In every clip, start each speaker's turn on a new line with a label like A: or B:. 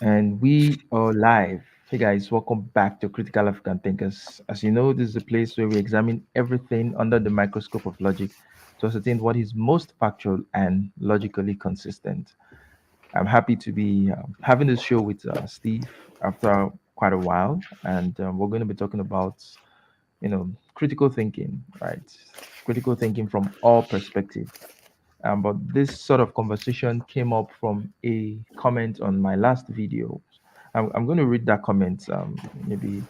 A: And we are live. Hey guys, welcome back to Critical African Thinkers. As you know, this is a place where we examine everything under the microscope of logic to ascertain what is most factual and logically consistent. I'm happy to be having this show with Steve after quite a while, and we're going to be talking about, critical thinking, right? Critical thinking from all perspectives. But this sort of conversation came up from a comment on my last video. I'm going to read that comment maybe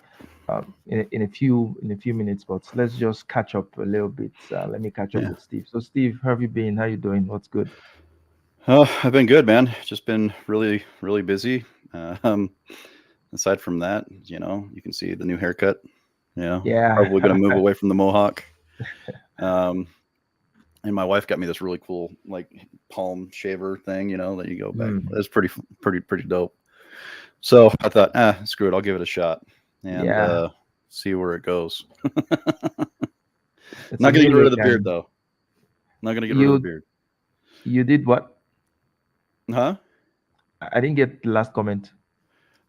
A: in a few minutes, but let's just catch up a little bit. Let me catch up
B: Yeah.
A: with Steve. So, Steve, how have you been? How you doing? What's good?
B: Oh, I've been good, man. Just been really, really busy. Um, Aside from that, you can see the new haircut.
A: Yeah,
B: Probably going to move away from the mohawk. Um, and my wife got me this really cool, like, palm shaver thing. That you go back.
A: mm,
B: It's pretty dope. So I thought, screw it, I'll give it a shot and
A: yeah.
B: see where it goes.
A: It's a
B: Not going
A: new
B: to get rid of
A: look,
B: the beard
A: and
B: though. Not going to get rid of the
A: you
B: beard.
A: you did what?
B: Huh?
A: I didn't get the last comment.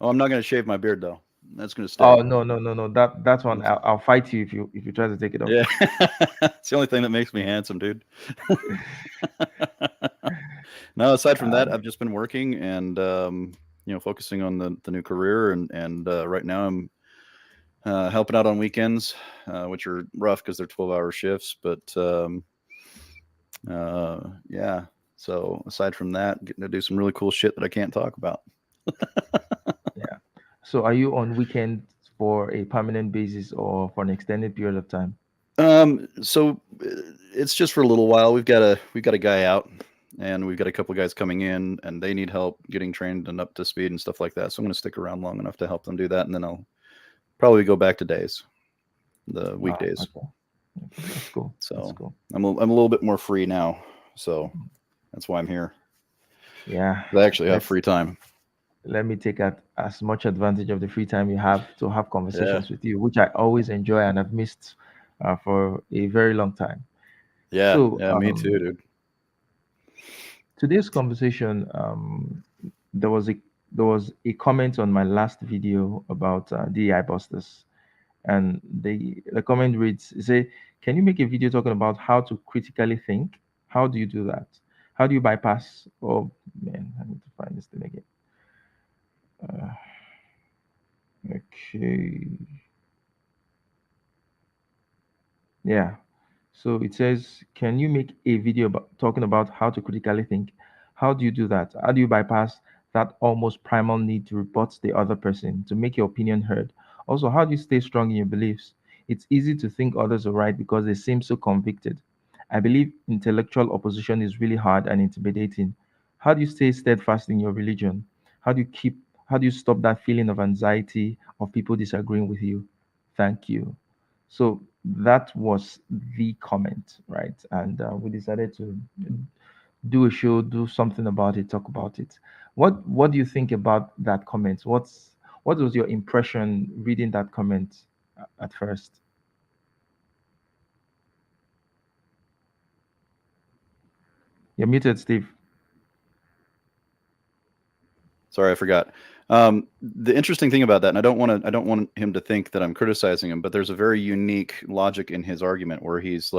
B: Oh, I'm not going to shave my beard though. That's going to
A: Oh,
B: stay.
A: no, no, no, no. That's one.
B: That's,
A: I'll fight you if you try to take it off.
B: yeah, it's the only thing that makes me handsome, dude. No, aside from that,
A: Um,
B: I've just been working and focusing on the new career, and right now I'm helping out on weekends, which are rough because they're 12-hour shifts. But uh, yeah, so aside from that, getting to do some really cool shit that I can't talk about.
A: Yeah. So are you on weekends for a permanent basis or for an extended period of time?
B: So it's just for a little while. We've got a guy out, and we've got a couple guys coming in, and they need help getting trained and up to speed and stuff like that. So I'm going to stick around long enough to help them do that, and then I'll probably go back to days, the
A: Oh,
B: weekdays.
A: okay. Okay, that's cool. That's
B: So
A: cool.
B: I'm a little bit more free now. So that's why I'm here.
A: Yeah.
B: 'Cause I actually have
A: Let's
B: free time.
A: let me take as much advantage of the free time you have to have
B: Yeah,
A: conversations with you, which I always enjoy and I've missed for a very long time.
B: yeah,
A: So
B: yeah. Me too, dude.
A: today's conversation, there was a there was a comment on my last video about DEI busters, and the comment reads, it say, "Can you make a video talking about how to critically think? How do you do that? How do you bypass?" Oh man, I need to find this thing again. Uh, okay, yeah. So it says, "Can you make a video about talking about how to critically think? How do you do that? How do you bypass that almost primal need to rebut the other person, to make your opinion heard? Also, how do you stay strong in your beliefs? It's easy to think others are right because they seem so convicted. I believe intellectual opposition is really hard and intimidating. How do you stay steadfast in your religion? How do you stop that feeling of anxiety of people disagreeing with you? Thank you." So that was the comment, right? And we decided to do a show, do something about it, talk about it. What do you think about that comment? What was your impression reading that comment at first? You're muted, Steve.
B: Sorry, I forgot. The interesting thing about that, and I don't want him to think that I'm criticizing him, but there's a very unique logic in his argument where he's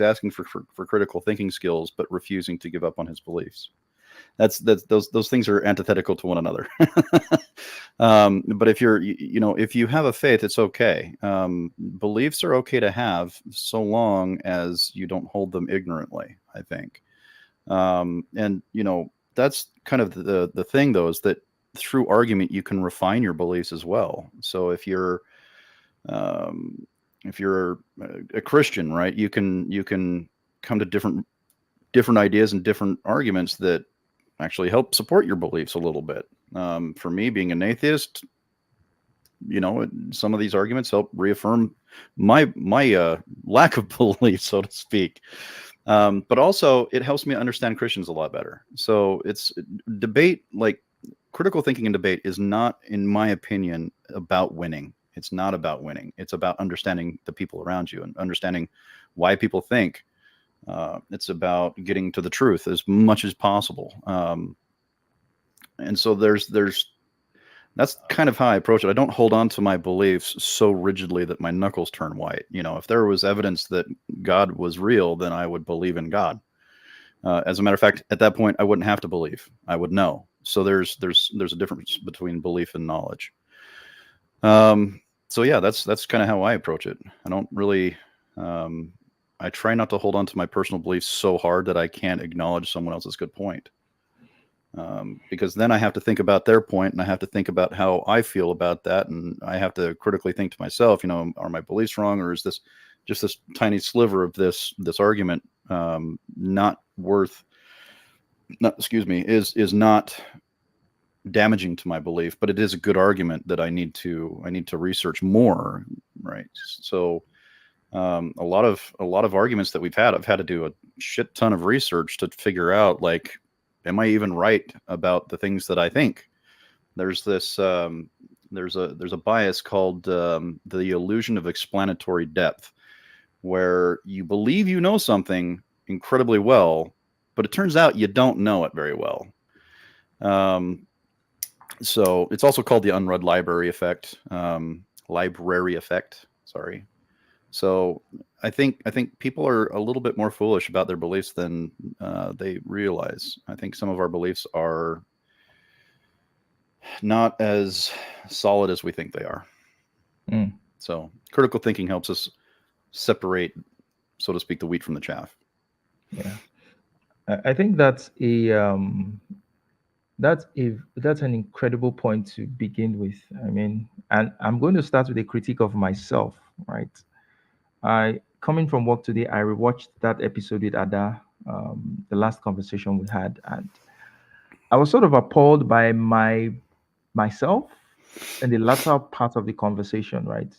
B: asking for critical thinking skills, but refusing to give up on his beliefs. That's those things are antithetical to one another. But if if you have a faith, it's okay. Beliefs are okay to have so long as you don't hold them ignorantly, I think. And that's kind of the thing, though, is that through argument you can refine your beliefs as well. So um, if you're a Christian, right, you can come to different ideas and different arguments that actually help support your beliefs a little bit. For me, being an atheist, some of these arguments help reaffirm my lack of belief, so to speak. But also, it helps me understand Christians a lot better. So it's debate, like critical thinking and debate, is not, in my opinion, about winning. It's not about winning. It's about understanding the people around you and understanding why people think. It's about getting to the truth as much as possible. And so there's That's kind of how I approach it. I don't hold on to my beliefs so rigidly that my knuckles turn white. If there was evidence that God was real, then I would believe in God. As a matter of fact, at that point, I wouldn't have to believe. I would know. So there's a difference between belief and knowledge. So yeah, that's kind of how I approach it. I don't really. I try not to hold on to my personal beliefs so hard that I can't acknowledge someone else's good point. Because then I have to think about their point, and I have to think about how I feel about that, and I have to critically think to myself, are my beliefs wrong, or is this just this tiny sliver of this argument not worth? Not excuse me, is not damaging to my belief, but it is a good argument that I need to research more, right? So a lot of arguments that we've had, I've had to do a shit ton of research to figure out, like, am I even right about the things that I think? There's this there's a bias called the illusion of explanatory depth, where you believe you know something incredibly well, but it turns out you don't know it very well. So it's also called the unread library effect. Library effect. Sorry. So I think people are a little bit more foolish about their beliefs than they realize. I think some of our beliefs are not as solid as we think they are.
A: Mm.
B: So critical thinking helps us separate, so to speak, the wheat from the chaff.
A: Yeah, I think that's an incredible point to begin with. I mean, and I'm going to start with a critique of myself, right? I coming from work today, I rewatched that episode with Ada, the last conversation we had, and I was sort of appalled by myself in the latter part of the conversation, right?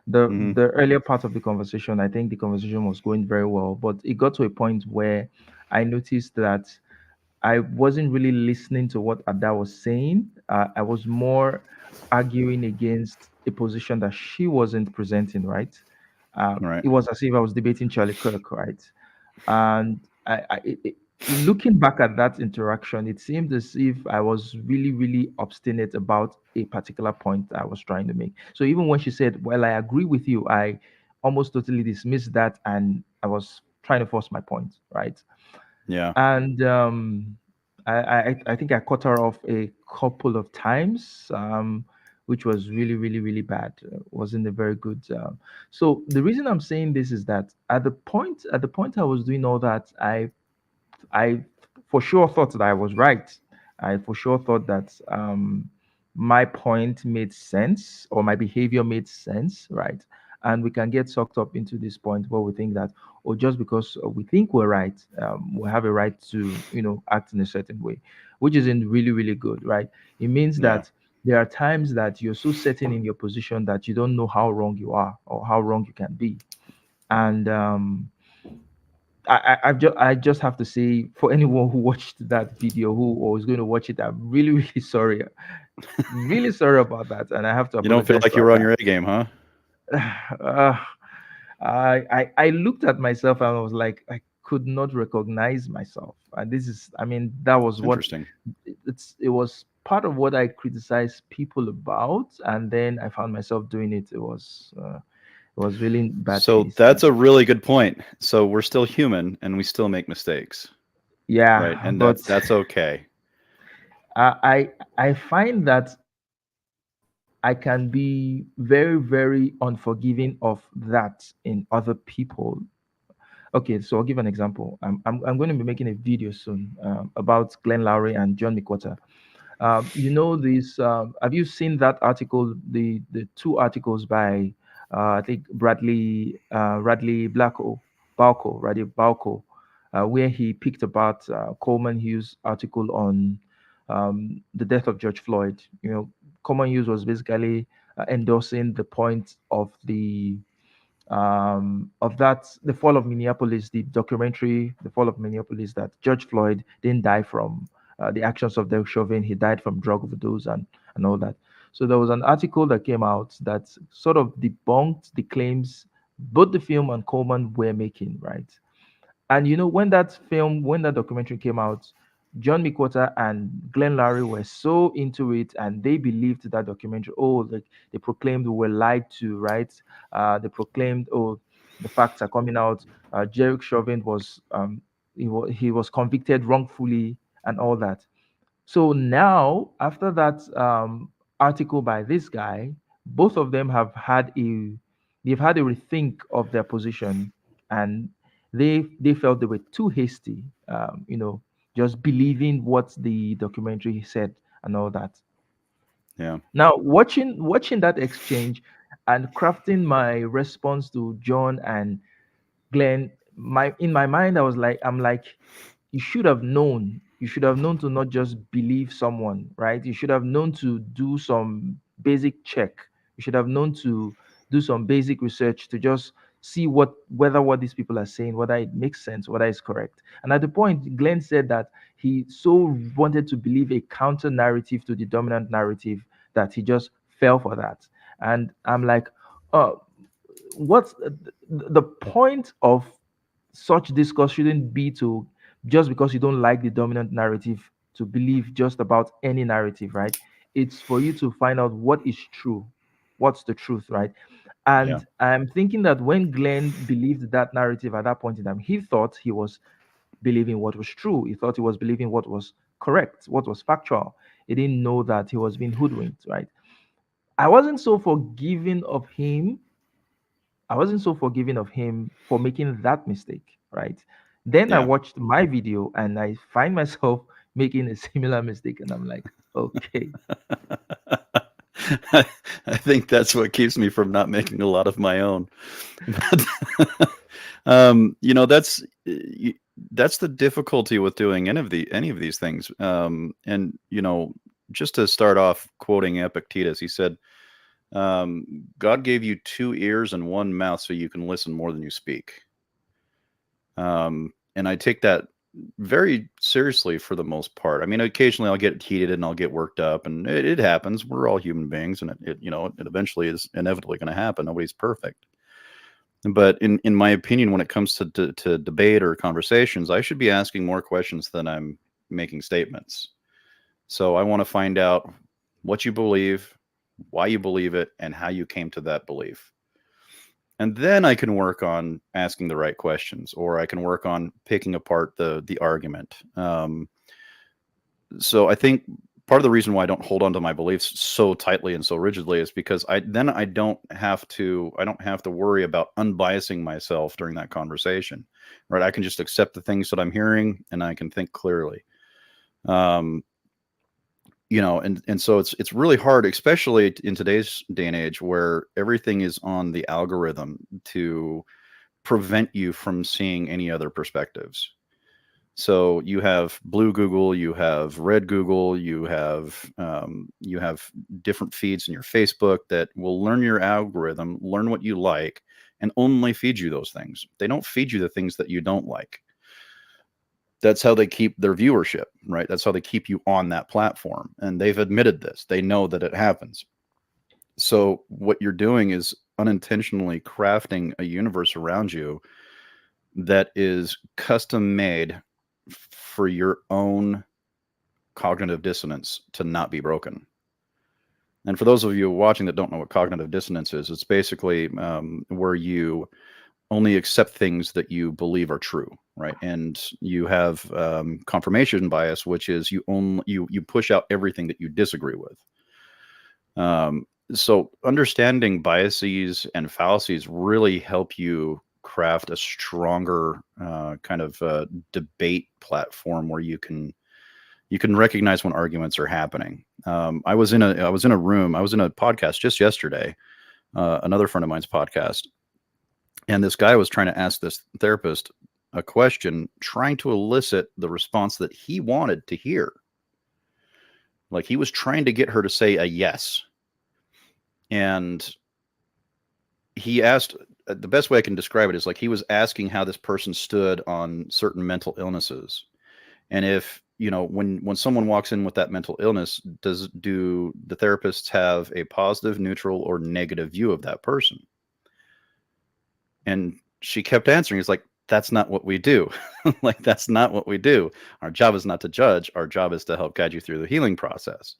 B: Mhm.
A: The earlier part of the conversation, I think the conversation was going very well, but it got to a point where I noticed that I wasn't really listening to what Ada was saying. I was more arguing against a position that she wasn't presenting, right?
B: Right.
A: It was as if I was debating Charlie Kirk, right? And looking back at that interaction, it seemed as if I was really, really obstinate about a particular point I was trying to make. So even when she said, "Well, I agree with you," I almost totally dismissed that, and I was trying to force my point, right?
B: Yeah.
A: And I think I cut her off a couple of times, which was really, really, really bad. Wasn't a very good. So the reason I'm saying this is that at the point I was doing all that, I for sure thought that I was right. I for sure thought that my point made sense or my behavior made sense, right? And we can get sucked up into this point where we think that, or just because we think we're right, we have a right to, act in a certain way, which isn't really, really good, right? It means
B: Yeah.
A: that there are times that you're so certain in your position that you don't know how wrong you are or how wrong you can be. And I just have to say, for anyone who watched that video who or is going to watch it, I'm really, really sorry. Really sorry about that. And I have to
B: You don't feel
A: apologize
B: like
A: to
B: you were on
A: Ada.
B: your A game, huh?
A: Uh, I looked at myself and I was like, I could not recognize myself. And this is, I mean, that was what
B: Interesting.
A: it was part of what I criticized people about. And then I found myself doing it. It was really bad
B: So
A: taste.
B: that's a really good point. So we're still human and we still make mistakes, right?
A: Yeah,
B: And
A: but
B: that's okay.
A: I find that I can be very, very unforgiving of that in other people. Okay, so I'll give an example. I'm going to be making a video soon about Glenn Lowry and John McWhorter. This. Have you seen that article? The two articles by I think Radley Radley Balco, where he picked apart Coleman Hughes' article on the death of George Floyd. Coleman Hughes was basically endorsing the point of that the fall of Minneapolis, the documentary, the fall of Minneapolis, that George Floyd didn't die from the actions of Derek Chauvin. He died from drug overdose and all that. So there was an article that came out that sort of debunked the claims both the film and Coleman were making, right? And when that documentary came out, John Miquota and Glenn Lowry were so into it, and they believed that documentary. Oh, like they proclaimed we were lied to, right? They proclaimed, oh, the facts are coming out. Derek Chauvin was he was convicted wrongfully and all that. So now, after that article by this guy, both of them they've had a rethink of their position, and they felt they were too hasty, just believing what the documentary said and all that.
B: Yeah.
A: Now, watching that exchange and crafting my response to John and Glenn, my in my mind, I'm like, you should have known. You should have known to not just believe someone, right? You should have known to do some basic check. You should have known to do some basic research to just see whether what these people are saying, whether it makes sense, whether it's correct. And at the point, Glenn said that he so wanted to believe a counter narrative to the dominant narrative that he just fell for that. And I'm like, oh, what's the point of such discourse shouldn't be to just because you don't like the dominant narrative to believe just about any narrative, right? It's for you to find out what is true, what's the truth, right?
B: Yeah.
A: And I'm thinking that when Glenn believed that narrative at that point in time, he thought he was believing what was true. He thought he was believing what was correct, what was factual. He didn't know that he was being hoodwinked, right? I wasn't so forgiving of him I wasn't so forgiving of him for making that mistake, right? Then I
B: Yeah.
A: watched my video and I find myself making a similar mistake, and I'm like, okay,
B: I think that's what keeps me from not making a lot of my own. But, that's the difficulty with doing any of these things. And just to start off quoting Epictetus, he said, God gave you 2 ears and 1 mouth so you can listen more than you speak. And I take that very seriously for the most part. I mean, occasionally I'll get heated and I'll get worked up, and it happens. We're all human beings, and it eventually is inevitably going to happen. Nobody's perfect. But in my opinion, when it comes to debate or conversations, I should be asking more questions than I'm making statements. So I want to find out what you believe, why you believe it, and how you came to that belief. And then I can work on asking the right questions, or I can work on picking apart the argument. So I think part of the reason why I don't hold on to my beliefs so tightly and so rigidly is because I don't have to worry about unbiasing myself during that conversation, right? I can just accept the things that I'm hearing and I can think clearly. Um, and so it's really hard, especially in today's day and age where everything is on the algorithm to prevent you from seeing any other perspectives. So you have blue Google, you have red Google, you have different feeds in your Facebook that will learn your algorithm, learn what you like, and only feed you those things. They don't feed you the things that you don't like. That's how they keep their viewership, right? That's how they keep you on that platform. And they've admitted this. They know that it happens. So what you're doing is unintentionally crafting a universe around you that is custom made for your own cognitive dissonance to not be broken. And for those of you watching that don't know what cognitive dissonance is, it's basically where you only accept things that you believe are true, right? And you have confirmation bias, which is you push out everything that you disagree with. So understanding biases and fallacies really help you craft a stronger kind of debate platform where you can recognize when arguments are happening. I was in a podcast just yesterday, another friend of mine's podcast, and this guy was trying to ask this therapist a question, trying to elicit the response that he wanted to hear. Like he was trying to get her to say a yes. And he asked, the best way I can describe it is like he was asking how this person stood on certain mental illnesses. And if, when someone walks in with that mental illness, do the therapists have a positive, neutral, or negative view of that person? And she kept answering. It's like, That's not what we do. Like, that's not what we do. Our job is not to judge. Our job is to help guide you through the healing process.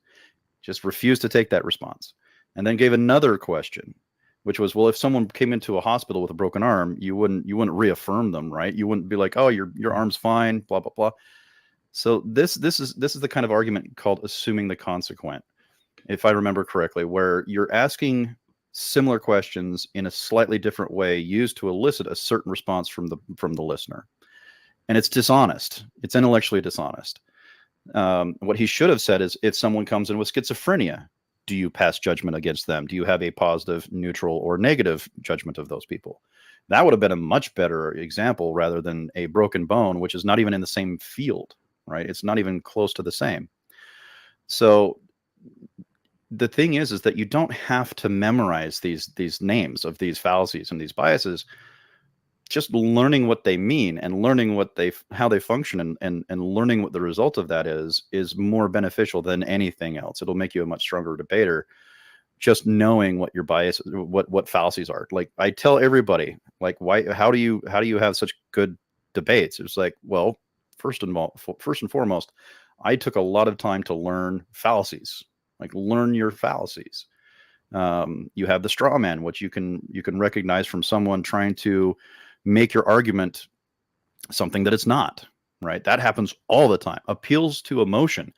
B: Just refused to take that response. And then gave another question, which was, well, if someone came into a hospital with a broken arm, you wouldn't reaffirm them, right? You wouldn't be like, oh, your arm's fine, blah blah blah. So this is the kind of argument called assuming the consequent, if I remember correctly, where you're asking similar questions in a slightly different way, used to elicit a certain response from the listener, and it's dishonest. It's intellectually dishonest. What he should have said is, if someone comes in with schizophrenia, do you pass judgment against them? Do you have a positive, neutral, or negative judgment of those people? That would have been a much better example rather than a broken bone, which is not even in the same field, right? It's not even close to the same. So the thing is that you don't have to memorize these names of these fallacies and these biases. Just learning what they mean and learning how they function, and learning what the result of that is more beneficial than anything else. It'll make you a much stronger debater, just knowing what your bias, what fallacies are. Like, I tell everybody, like, why how do you have such good debates? It's like, well, first and foremost, I took a lot of time to learn fallacies. Like, learn your fallacies. You have the straw man, which you can recognize from someone trying to make your argument something that it's not, right? That happens all the time. Appeals to emotion.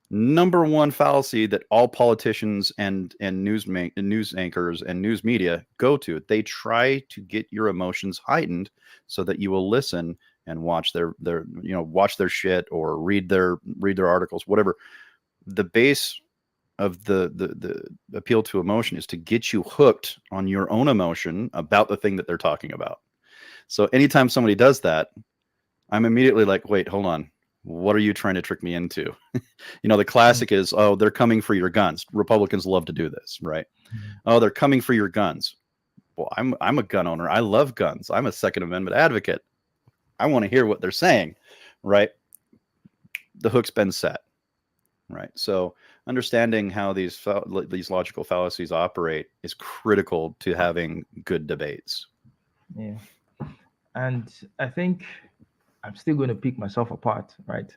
B: Number one fallacy that all politicians and news anchors and news media go to. They try to get your emotions heightened so that you will listen and watch watch their shit or read their articles, whatever. The base of the appeal to emotion is to get you hooked on your own emotion about the thing that they're talking about. So anytime somebody does that, I'm immediately like, wait, hold on. What are you trying to trick me into? The classic is, oh, they're coming for your guns. Republicans love to do this, right? Oh, they're coming for your guns. Well, I'm a gun owner. I love guns. I'm a Second Amendment advocate. I want to hear what they're saying, right? The hook's been set, right? So understanding how these logical fallacies operate is critical to having good debates.
A: Yeah. And I think I'm still going to pick myself apart, right?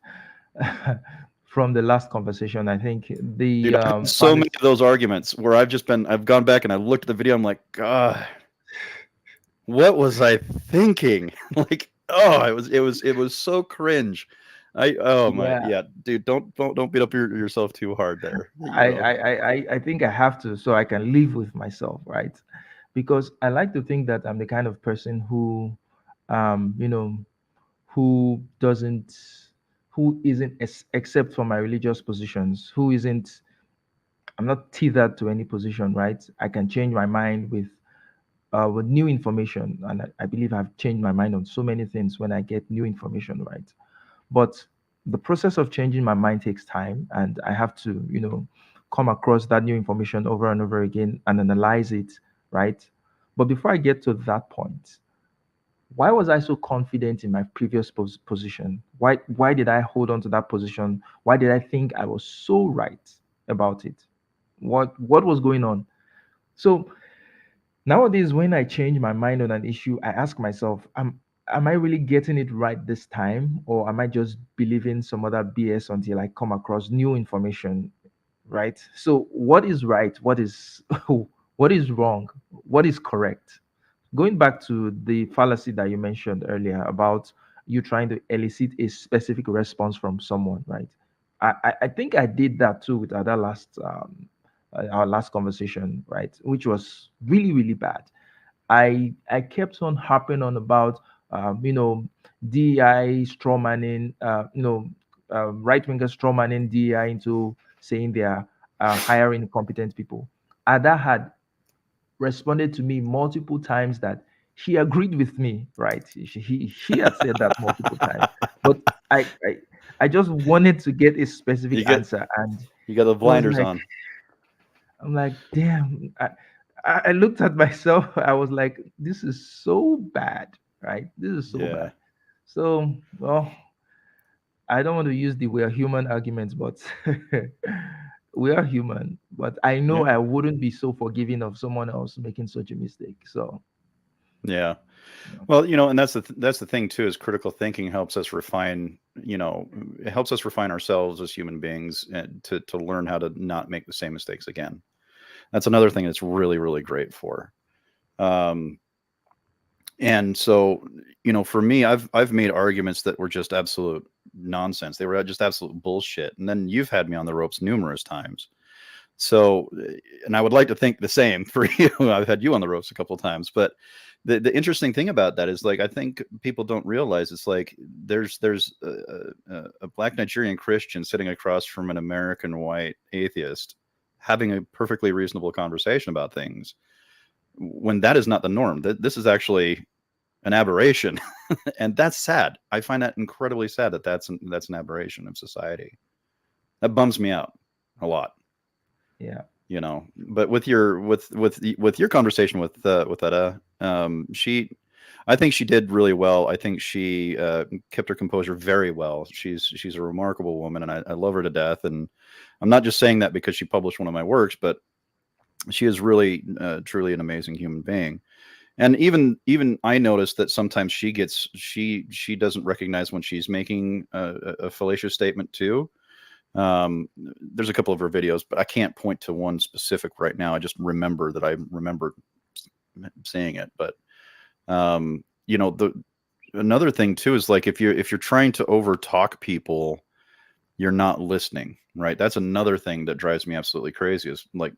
A: From the last conversation, I think
B: Dude,
A: the
B: I had so many
A: fallacy.
B: of those arguments where I've gone back and I looked at the video. I'm like, God, what was I thinking? Like, oh, it was so cringe. Oh my,
A: Yeah,
B: yeah, dude, don't beat up yourself too hard there.
A: I think I have to, so I can live with myself, right? Because I like to think that I'm the kind of person who, um, you know, who doesn't, who isn't, except for my religious positions, who isn't. I'm not tethered to any position, right? I can change my mind with new information, and I believe I've changed my mind on so many things when I get new information, right? But the process of changing my mind takes time, and I have to, come across that new information over and over again and analyze it, right? But before I get to that point, why was I so confident in my previous position? Why did I hold on to that position? Why did I think I was so right about it? What was going on? So nowadays, when I change my mind on an issue, I ask myself, am I really getting it right this time? Or am I just believing some other BS until I come across new information? Right? So what is right? What is what is wrong? What is correct? Going back to the fallacy that you mentioned earlier about you trying to elicit a specific response from someone, right? I think I did that too with our last conversation, right? Which was really, really bad. I kept on harping on about DEI strawmanning, right wingers strawmanning DEI into saying they are hiring competent people. Ada had responded to me multiple times that she agreed with me, right? She had said that multiple times, but I I just wanted to get a specific
B: You get
A: answer, and
B: you got the
A: I was
B: blinders
A: like,
B: on.
A: damn. I looked at myself. I was like, this is so bad, right? This is so
B: Yeah.
A: bad. So, well, I don't want to use the "we are human" arguments, but we are human. But I know
B: Yeah.
A: I wouldn't be so forgiving of someone else making such a mistake. So,
B: Yeah.
A: You know?
B: Well, and that's the thing too, is critical thinking helps us refine, it helps us refine ourselves as human beings, and to learn how to not make the same mistakes again. That's another thing that's really, really great for. Um, and so, for me, I've made arguments that were just absolute nonsense. They were just absolute bullshit. And then you've had me on the ropes numerous times. So, and I would like to think the same for you. I've had you on the ropes a couple of times, but the interesting thing about that is, like, I think people don't realize, it's like there's a black Nigerian Christian sitting across from an American white atheist having a perfectly reasonable conversation about things, when that is not the norm. This is actually an aberration, and that's sad. I find that incredibly sad that that's an aberration of society. That bums me out a lot.
A: Yeah.
B: But with your conversation with Etta, I think she did really well. I think she kept her composure very well. She's a remarkable woman, and I love her to death. And I'm not just saying that because she published one of my works, but she is really truly an amazing human being. And even I noticed that sometimes she doesn't recognize when she's making a fallacious statement too. There's a couple of her videos, but I can't point to one specific right now. I just remember that I remember saying it. But the another thing too is, like, if you're trying to over talk people, you're not listening, right? That's another thing that drives me absolutely crazy, is like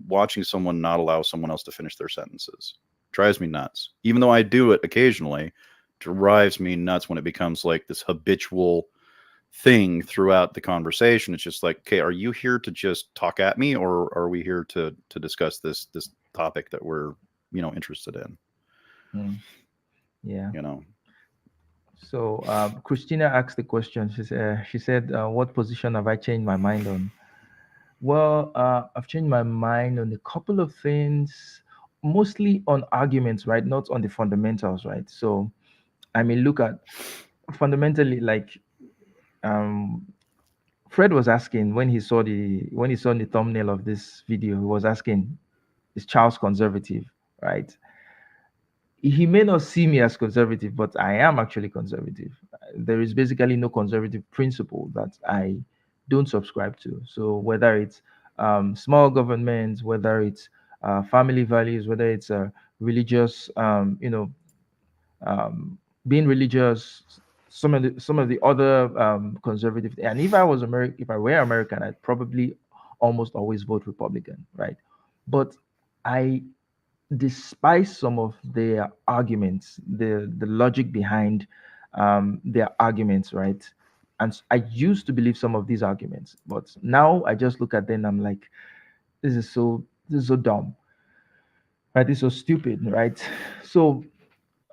B: watching someone not allow someone else to finish their sentences. Drives me nuts. Even though I do it occasionally, drives me nuts when it becomes like this habitual thing throughout the conversation. It's just like, okay, are you here to just talk at me, or are we here to discuss this topic that we're interested in?
A: Mm. Yeah.
B: You know,
A: So Christina asked the question. She said, "What position have I changed my mind on?" Well, I've changed my mind on a couple of things, mostly on arguments, right? Not on the fundamentals, right? So I mean, look at fundamentally, like um, Fred was asking when he saw the thumbnail of this video, he was asking, "Is Charles conservative?" Right? He may not see me as conservative, but I am actually conservative. There is basically no conservative principle that I don't subscribe to. So whether it's small government, whether it's family values, whether it's religious, um, being religious, some of the other conservative. And if I were American, I'd probably almost always vote Republican, right? But I despise some of their arguments, the logic behind their arguments, right? And I used to believe some of these arguments, but now I just look at them and I'm like, this is so dumb, right? This is so stupid, right? So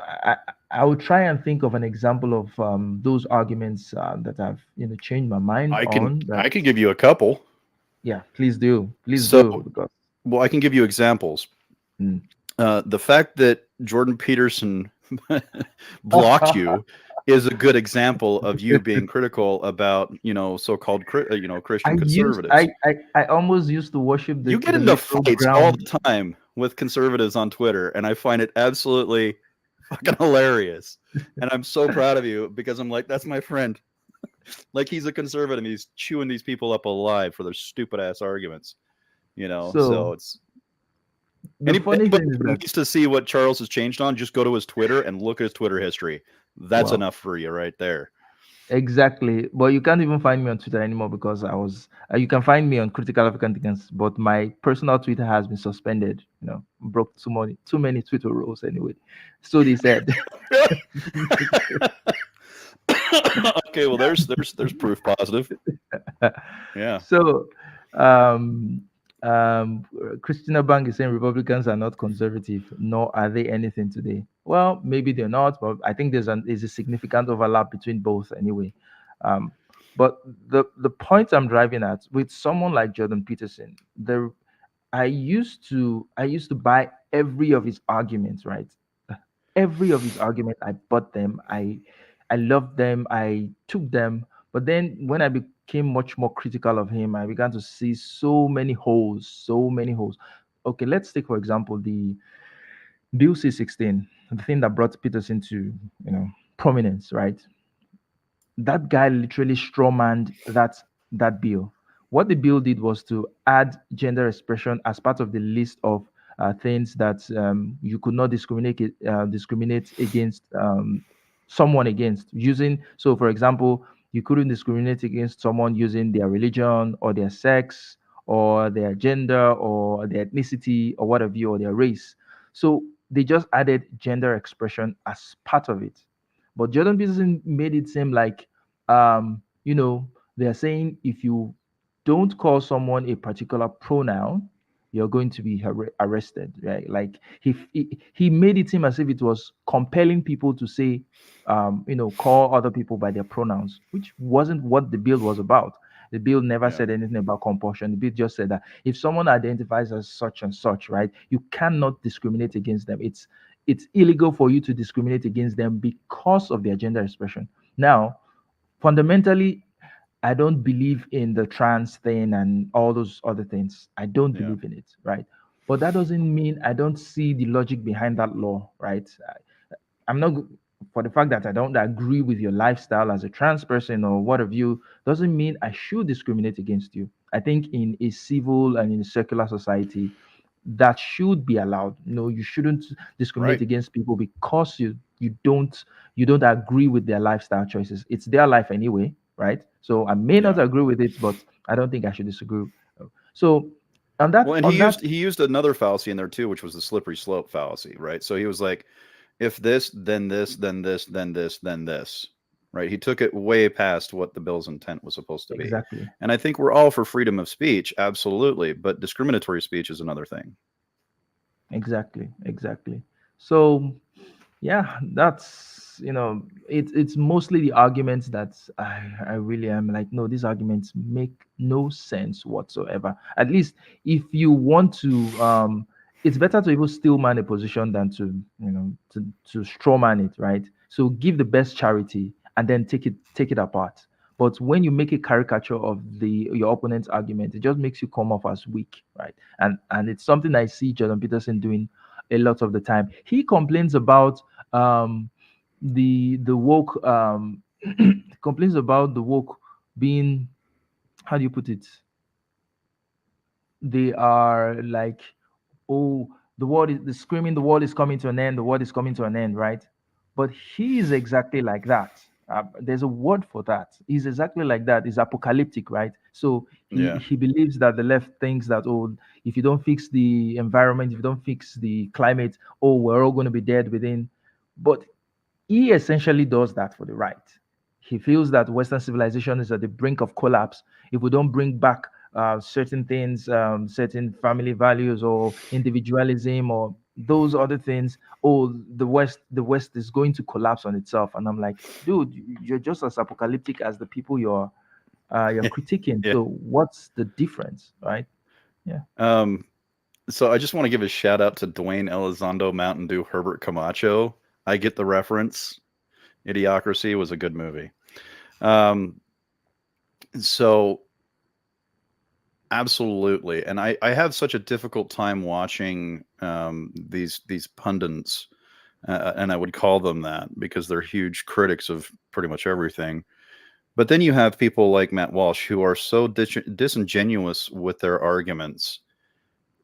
A: I I would try and think of an example of those arguments that I've changed my mind
B: I can
A: on. That
B: I can give you a couple.
A: Yeah, please
B: So,
A: do because
B: well, I can give you examples.
A: mm.
B: The fact that Jordan Peterson blocked you is a good example of you being critical about so-called
A: I
B: Christian
A: used
B: conservatives.
A: I almost used to worship
B: You get
A: the
B: into
A: literal
B: fights all
A: ground.
B: the time with conservatives on Twitter, and I find it absolutely fucking hilarious. And I'm so proud of you, because I'm like, that's my friend. Like, he's a conservative, and he's chewing these people up alive for their stupid ass arguments. So
A: So
B: it's
A: the funny
B: anybody
A: thing is
B: who
A: that,
B: needs to see what Charles has changed on, just go to his Twitter and look at his Twitter history. That's
A: well,
B: enough for you right there.
A: exactly. But you can't even find me on Twitter anymore because I was. You can find me on Critical African Thinkers, but my personal Twitter has been suspended. Broke too many Twitter rules anyway. So they said.
B: Okay, well, there's proof positive. Yeah.
A: So, um, Christina Bank is saying Republicans are not conservative, nor are they anything today. Well, maybe they're not, but I think there's a significant overlap between both anyway. Um, but the point I'm driving at with someone like Jordan Peterson, I used to buy every of his arguments, right? Every of his arguments, I bought them. I loved them. I took them. But then when I became much more critical of him, I began to see so many holes, so many holes. Okay, let's take for example Bill C-16, the thing that brought Peterson to, prominence, right? That guy literally strawmanned that bill. What the bill did was to add gender expression as part of the list of things that you could not discriminate against someone against using. So, for example, you couldn't discriminate against someone using their religion or their sex or their gender or their ethnicity or whatever or their race. So they just added gender expression as part of it. But Jordan Peterson made it seem like, they're saying if you don't call someone a particular pronoun, you're going to be arrested, right? Like he made it seem as if it was compelling people to say, call other people by their pronouns, which wasn't what the bill was about. The bill never
B: Yeah.
A: said anything about compulsion. The bill just said that if someone identifies as such and such, right, you cannot discriminate against them. It's illegal for you to discriminate against them because of their gender expression. Now, fundamentally, I don't believe in the trans thing and all those other things. I don't
B: Yeah.
A: believe in it, right? But that doesn't mean I don't see the logic behind that law, right? I'm not for the fact that I don't agree with your lifestyle as a trans person or what have you, doesn't mean I should discriminate against you. I think in a civil and in a secular society, that should be allowed. You shouldn't discriminate
B: Right.
A: against people because you don't agree with their lifestyle choices. It's their life anyway, right? So I may not
B: Yeah.
A: agree with it, but I don't think I should disagree. So
B: Well, and
A: on that
B: he used another fallacy in there too, which was the slippery slope fallacy, right? So he was like, if this, then this, then this, then this, then this, right? He took it way past what the bill's intent was supposed to be.
A: exactly,
B: And I think we're all for freedom of speech, absolutely, but discriminatory speech is another thing.
A: exactly. So yeah, that's it's mostly the arguments that I really am like, no, these arguments make no sense whatsoever. At least if you want to, it's better to even still man a position than to straw man it, right? So give the best charity and then take it apart. But when you make a caricature of your opponent's argument, it just makes you come off as weak, right? And it's something I see Jordan Peterson doing a lot of the time. He complains about um the woke complains about the woke being, how do you put it, they are like, oh, the screaming, the world is coming to an end, the world is coming to an end, right? But he is exactly like that. There's a word for that. He's exactly like that. He's apocalyptic, right? So he
B: Yeah.
A: he believes that the left thinks that, oh, if you don't fix the environment, if you don't fix the climate, oh, we're all going to be dead within. But he essentially does that for the right. He feels that Western civilization is at the brink of collapse if we don't bring back certain things, certain family values or individualism or those other things. Oh, the West is going to collapse on itself. And I'm like, dude, you're just as apocalyptic as the people you're critiquing.
B: Yeah.
A: So what's the difference, right? Yeah.
B: Um, so I just want to give a shout out to Dwayne Elizondo, Mountain Dew, Herbert Camacho. I get the reference. Idiocracy was a good movie. Um, so absolutely, and I have such a difficult time watching these pundits, and I would call them that because they're huge critics of pretty much everything. But then you have people like Matt Walsh who are so disingenuous with their arguments.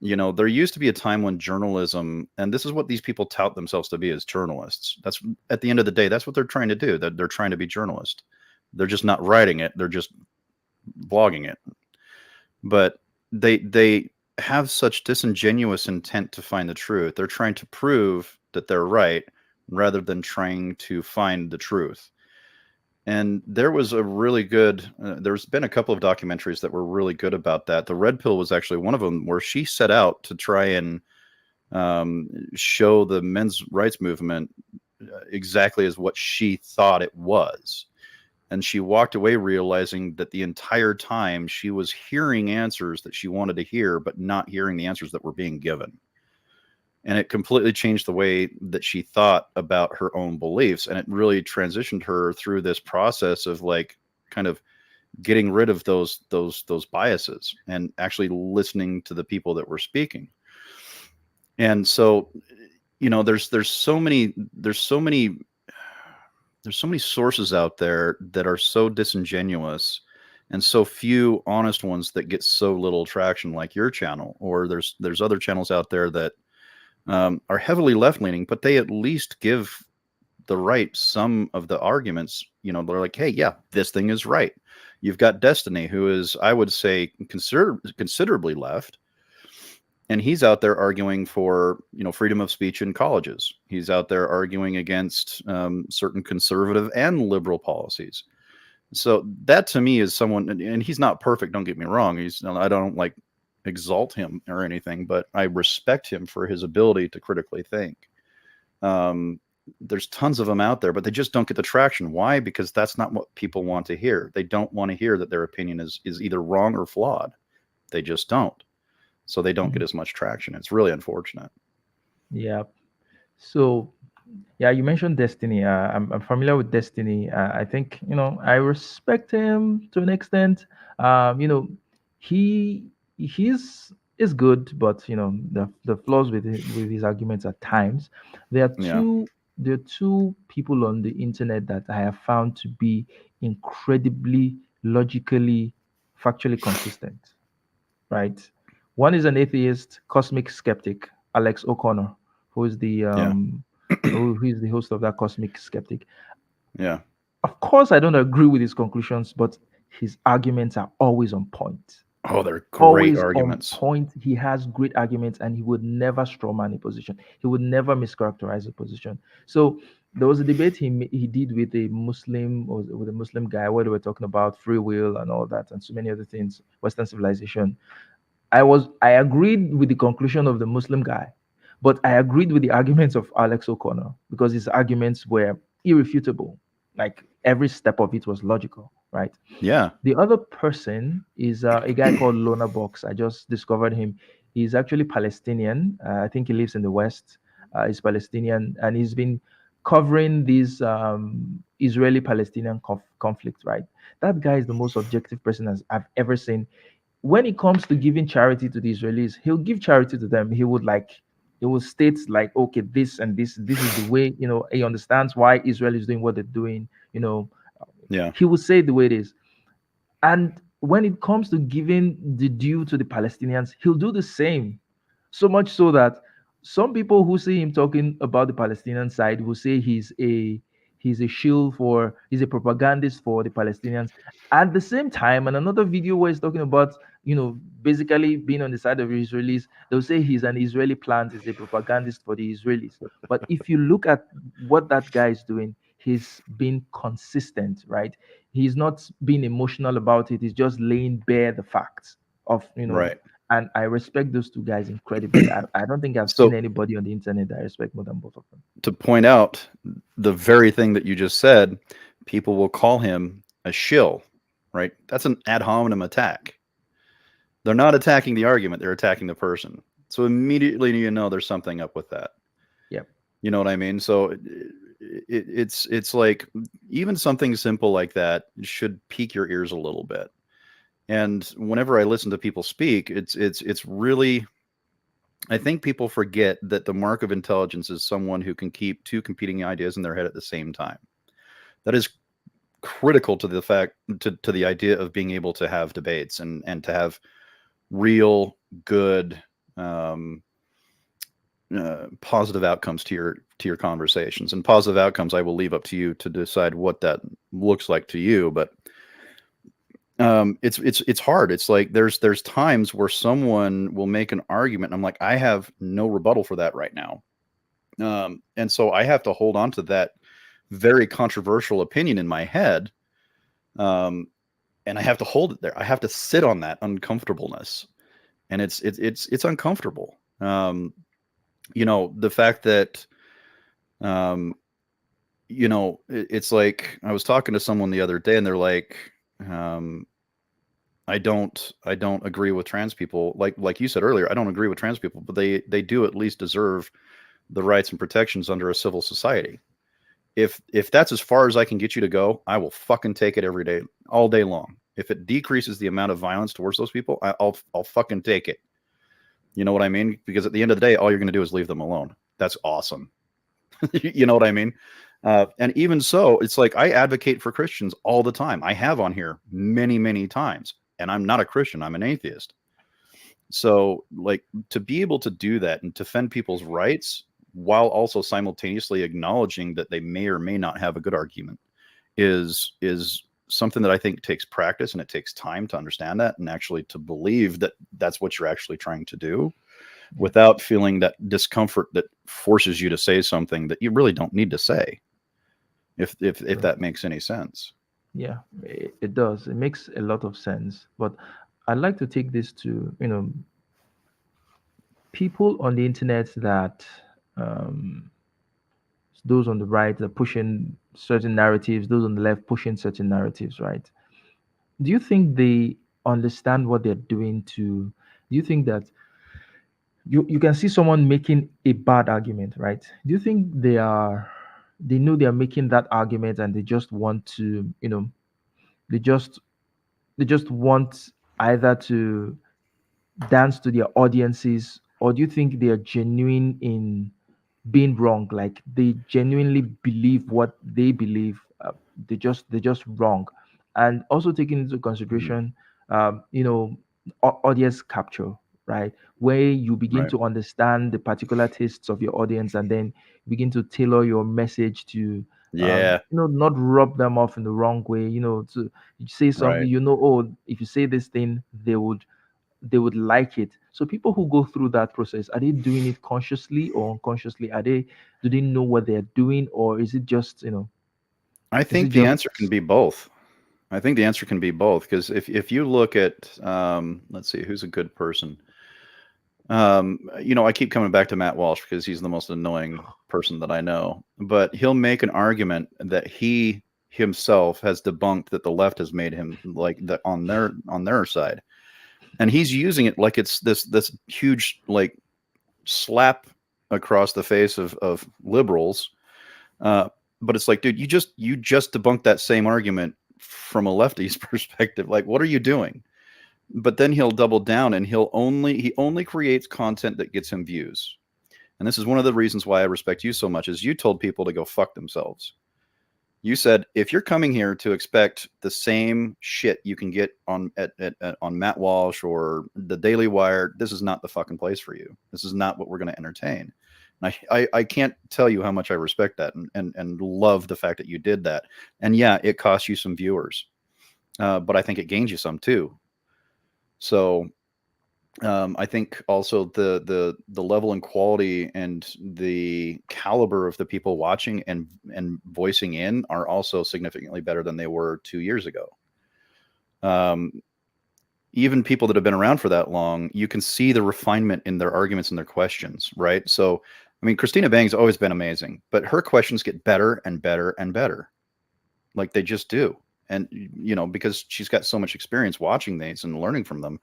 B: There used to be a time when journalism, and this is what these people tout themselves to be as journalists. That's at the end of the day, that's what they're trying to do. That they're trying to be journalists. They're just not writing it. They're just blogging it. But they have such disingenuous intent to find the truth. They're trying to prove that they're right rather than trying to find the truth. And there was a really good, there's been a couple of documentaries that were really good about that. The Red Pill was actually one of them where she set out to try and show the men's rights movement exactly as what she thought it was. And she walked away realizing that the entire time she was hearing answers that she wanted to hear, but not hearing the answers that were being given. And it completely changed the way that she thought about her own beliefs. And it really transitioned her through this process of like kind of getting rid of those biases and actually listening to the people that were speaking. And so you know, there's so many sources out there that are so disingenuous, and so few honest ones that get so little traction, like your channel. Or there's other channels out there that are heavily left leaning, but they at least give the right some of the arguments. You know, they're like, hey, yeah, this thing is right. You've got Destiny, who is, I would say, considerably left, and he's out there arguing for, you know, freedom of speech in colleges. He's out there arguing against certain conservative and liberal policies. So that to me is someone, and he's not perfect, don't get me wrong. I don't like exalt him or anything, but I respect him for his ability to critically think. There's tons of them out there, but they just don't get the traction. Why? Because that's not what people want to hear. They don't want to hear that their opinion is either wrong or flawed. They just don't. So they don't get as much traction. It's really unfortunate.
A: Yeah. So, yeah, you mentioned Destiny. I'm familiar with Destiny. I think, I respect him to an extent. He he's is good, but the flaws with his arguments at times. There are
B: Yeah.
A: two people on the internet that I have found to be incredibly logically, factually consistent. Right? One is an atheist, cosmic skeptic, Alex O'Connor, who is the
B: Yeah.
A: who is the host of that Cosmic Skeptic.
B: Yeah.
A: Of course, I don't agree with his conclusions, but his arguments are always on point.
B: Oh, they're great
A: Always on
B: arguments.
A: point. He has great arguments, and he would never strawman a position. He would never mischaracterize a position. So there was a debate he did with a Muslim, or with a Muslim guy, where they were talking about free will and all that, and so many other things, Western civilization. I agreed with the conclusion of the Muslim guy, but I agreed with the arguments of Alex O'Connor because his arguments were irrefutable. Like every step of it was logical, right?
B: Yeah.
A: The other person is a guy called Lona Box. I just discovered him. He's actually Palestinian. I think he lives in the West. He's Palestinian, and he's been covering this Israeli-Palestinian conflict. Right? That guy is the most objective person as I've ever seen. When it comes to giving charity to the Israelis, he'll give charity to them. He will state like, okay, this and this is the way. He understands why Israel is doing what they're doing.
B: Yeah.
A: He will say it the way it is. And when it comes to giving the due to the Palestinians, he'll do the same. So much so that some people who see him talking about the Palestinian side will say he's a propagandist for the Palestinians. At the same time, and another video where he's talking about, basically being on the side of the Israelis, they'll say he's an Israeli plant, he's a propagandist for the Israelis. But if you look at what that guy is doing, he's been consistent, right? He's not being emotional about it. He's just laying bare the facts of,
B: Right.
A: and I respect those two guys incredibly. I don't think I've seen
B: So
A: anybody on the internet that I respect more than both of them.
B: to point out the very thing that you just said, people will call him a shill, right? That's an ad hominem attack. They're not attacking the argument, they're attacking the person. So immediately there's something up with that.
A: Yep.
B: You know what I mean? So it's like even something simple like that should pique your ears a little bit. And whenever I listen to people speak, it's really, I think people forget that the mark of intelligence is someone who can keep two competing ideas in their head at the same time. That is critical to the fact to the idea of being able to have debates and to have real good positive outcomes to your conversations. And positive outcomes I will leave up to you to decide what that looks like to you, but it's hard. It's like there's times where someone will make an argument and I'm like, I have no rebuttal for that right now. And so I have to hold on to that very controversial opinion in my head. And I have to hold it there. I have to sit on that uncomfortableness. And it's uncomfortable. The fact that, it's like I was talking to someone the other day and they're like, I don't agree with trans people. Like you said earlier, I don't agree with trans people, but they do at least deserve the rights and protections under a civil society. If that's as far as I can get you to go, I will fucking take it every day, all day long. If it decreases the amount of violence towards those people, I'll fucking take it. You know what I mean? Because at the end of the day, all you're going to do is leave them alone. that's awesome. You know what I mean? And even so, it's like I advocate for Christians all the time. I have on here many, many times, and I'm not a Christian. I'm an atheist. So, like, to be able to do that and defend people's rights while also simultaneously acknowledging that they may or may not have a good argument is something that I think takes practice, and it takes time to understand that and actually to believe that that's what you're actually trying to do, without feeling that discomfort that forces you to say something that you really don't need to say, if
A: Right.
B: that makes any sense.
A: Yeah, it does. It makes a lot of sense. But I'd like to take this to, people on the internet that, um, those on the right are pushing certain narratives, those on the left pushing certain narratives, right? Do you think they understand what they're doing to, do you think that you can see someone making a bad argument, right? Do you think they know they are making that argument and they just want to, they just they just want either to dance to their audiences, or do you think they are genuine in being wrong, like they genuinely believe what they believe, they just wrong? And also taking into
B: Mhm.
A: consideration, audience capture, right, where you begin
B: Right.
A: to understand the particular tastes of your audience and then begin to tailor your message to,
B: Yeah.
A: not rub them off in the wrong way, to say something,
B: Right.
A: oh, if you say this thing, they would like it. So people who go through that process, are they doing it consciously or unconsciously? Do they know what they're doing, or is it just,
B: I
A: is it
B: think the
A: just
B: answer can be both. I think the answer can be both, because if you look at, let's see, who's a good person. I keep coming back to Matt Walsh because he's the most annoying person that I know. But he'll make an argument that he himself has debunked, that the left has made him like that on their side, and he's using it like it's this huge like slap across the face of liberals. Uh, but it's like, dude, you just debunked that same argument from a lefty's perspective. Like, what are you doing? But then he'll double down, and he only creates content that gets him views. And this is one of the reasons why I respect you so much, is you told people to go fuck themselves. You said, if you're coming here to expect the same shit you can get on Matt Walsh or the Daily Wire, this is not the fucking place for you. This is not what we're going to entertain. And I can't tell you how much I respect that, and love the fact that you did that. And yeah, it cost you some viewers, but I think it gained you some too. So I think also the level and quality and the caliber of the people watching and voicing in are also significantly better than they were 2 years ago. Um, Even people that have been around for that long, you can see the refinement in their arguments and their questions, right? So, I mean, Christina Bang's always been amazing, but her questions get better and better and better, like they just do. And because she's got so much experience watching these and learning from them,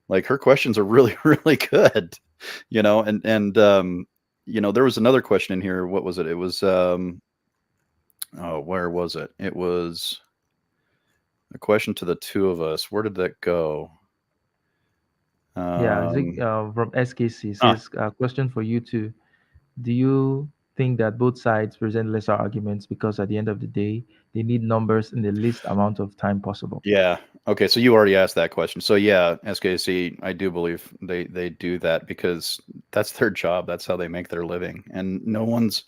B: like her questions are really, really good. There was another question in here. What was it? It was oh, where was it? It was a question to the two of us. Where did that go?
A: yeah,
B: Um,
A: from SKC
B: ah,
A: says, question for you too. Do you think that both sides present lesser arguments because at the end of the day they need numbers in the least amount of time possible?
B: yeah. Okay, so you already asked that question. So yeah, SKC, I do believe they do that because that's their job. That's how they make their living, and no one's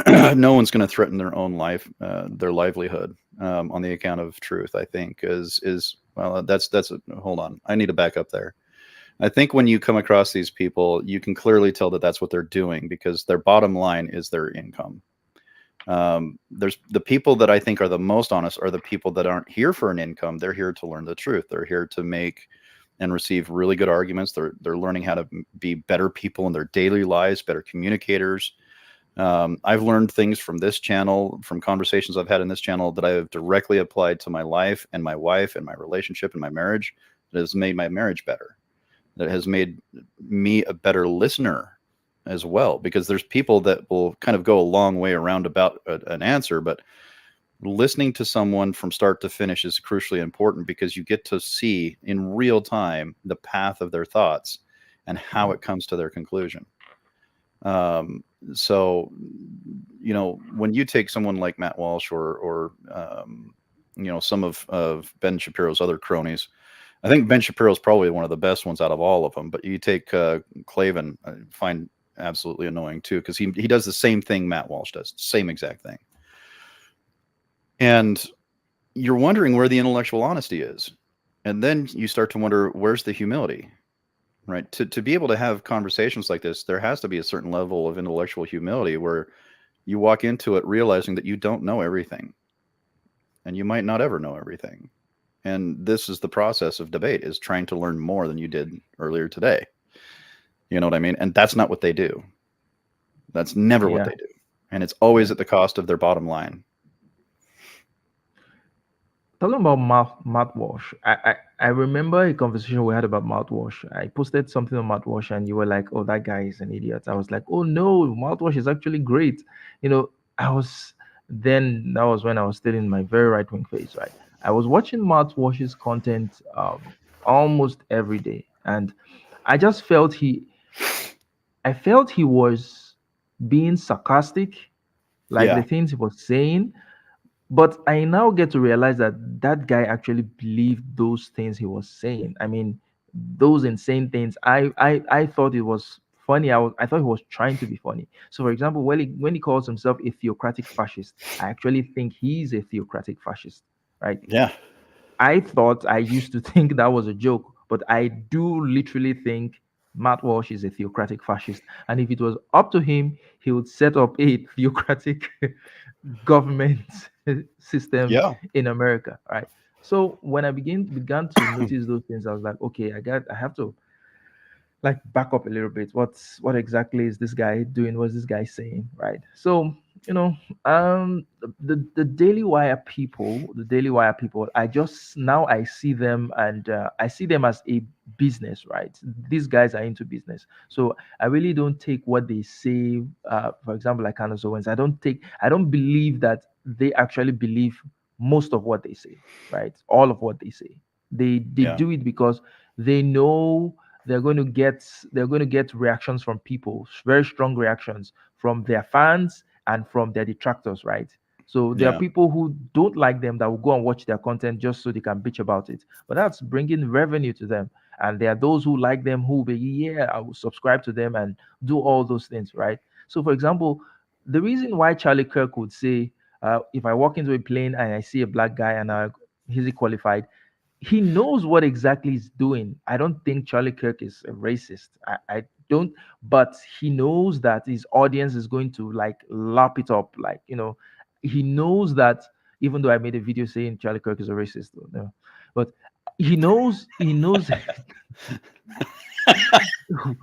B: no one's going to threaten their own life, their livelihood, on the account of truth. I think is well, hold on. I need to back up there. I think when you come across these people, you can clearly tell that that's what they're doing, because their bottom line is their income. There's the people that I think are the most honest are the people that aren't here for an income. They're here to learn the truth. They're here to make and receive really good arguments. They're learning how to be better people in their daily lives, better communicators. I've learned things from this channel, from conversations I've had in this channel, that I have directly applied to my life and my wife and my relationship and my marriage. That has made my marriage better. That has made me a better listener as well, because there's people that will kind of go a long way around about an answer, but listening to someone from start to finish is crucially important, because you get to see in real time the path of their thoughts and how
A: Yeah.
B: it comes to their conclusion. Um, So, when you take someone like Matt Walsh or some of Ben Shapiro's other cronies, I think Ben Shapiro's probably one of the best ones out of all of them. But you take Klavan, I find absolutely annoying too, because he does the same thing Matt Walsh does, same exact thing. And you're wondering where the intellectual honesty is. And then you start to wonder, where's the humility? Right? To be able to have conversations like this, there has to be a certain level of intellectual humility where you walk into it realizing that you don't know everything. And you might not ever know everything. And this is the process of debate, is trying to learn more than you did earlier today. You know what I mean? And that's not what they do. That's never what
A: Yeah.
B: they do. And it's always at the cost of their bottom line.
A: Talking about mouthwash, I remember a conversation we had about mouthwash. I posted something on mouthwash, and you were like, "Oh, that guy is an idiot." I was like, "Oh no, mouthwash is actually great." You know, I was then that was when I was still in my very right wing phase, right? I was watching mouthwash's content almost every day, and I just felt I felt he was being sarcastic, like the
B: Yeah.
A: things he was saying, but I now get to realize that that guy actually believed those things he was saying. I mean, those insane things. I thought it was funny. I thought he was trying to be funny. So, for example, when he calls himself a theocratic fascist, I actually think he's a theocratic fascist, right?
B: Yeah.
A: I thought I used to think that was a joke, but I do literally think Matt Walsh is a theocratic fascist. And if it was up to him, he would set up a theocratic government system
B: Yeah.
A: in America, right? So when I began to notice those things, I was like, okay, I have to like back up a little bit. What exactly is this guy doing? What's this guy saying? Right. So, you know, the Daily Wire people, I just now I see them and I see them as a business, right? These guys are into business. So I really don't take what they say, for example, like Candace Owens. I don't believe that they actually believe most of what they say, right? All of what they say. They
B: Yeah.
A: do it because they know they're going to get reactions from people, very strong reactions from their fans and from their detractors, right? So there are
B: Yeah.
A: people who don't like them that will go and watch their content just so they can bitch about it, but that's bringing revenue to them. And there are those who like them who will be, yeah, I will subscribe to them and do all those things, right? So for example, the reason why Charlie Kirk would say, if I walk into a plane and I see a black guy and he's qualified, he knows what exactly he's doing. I don't think Charlie Kirk is a racist. I don't, but he knows that his audience is going to like lap it up. Like, he knows that even though I made a video saying Charlie Kirk is a racist, no, but he knows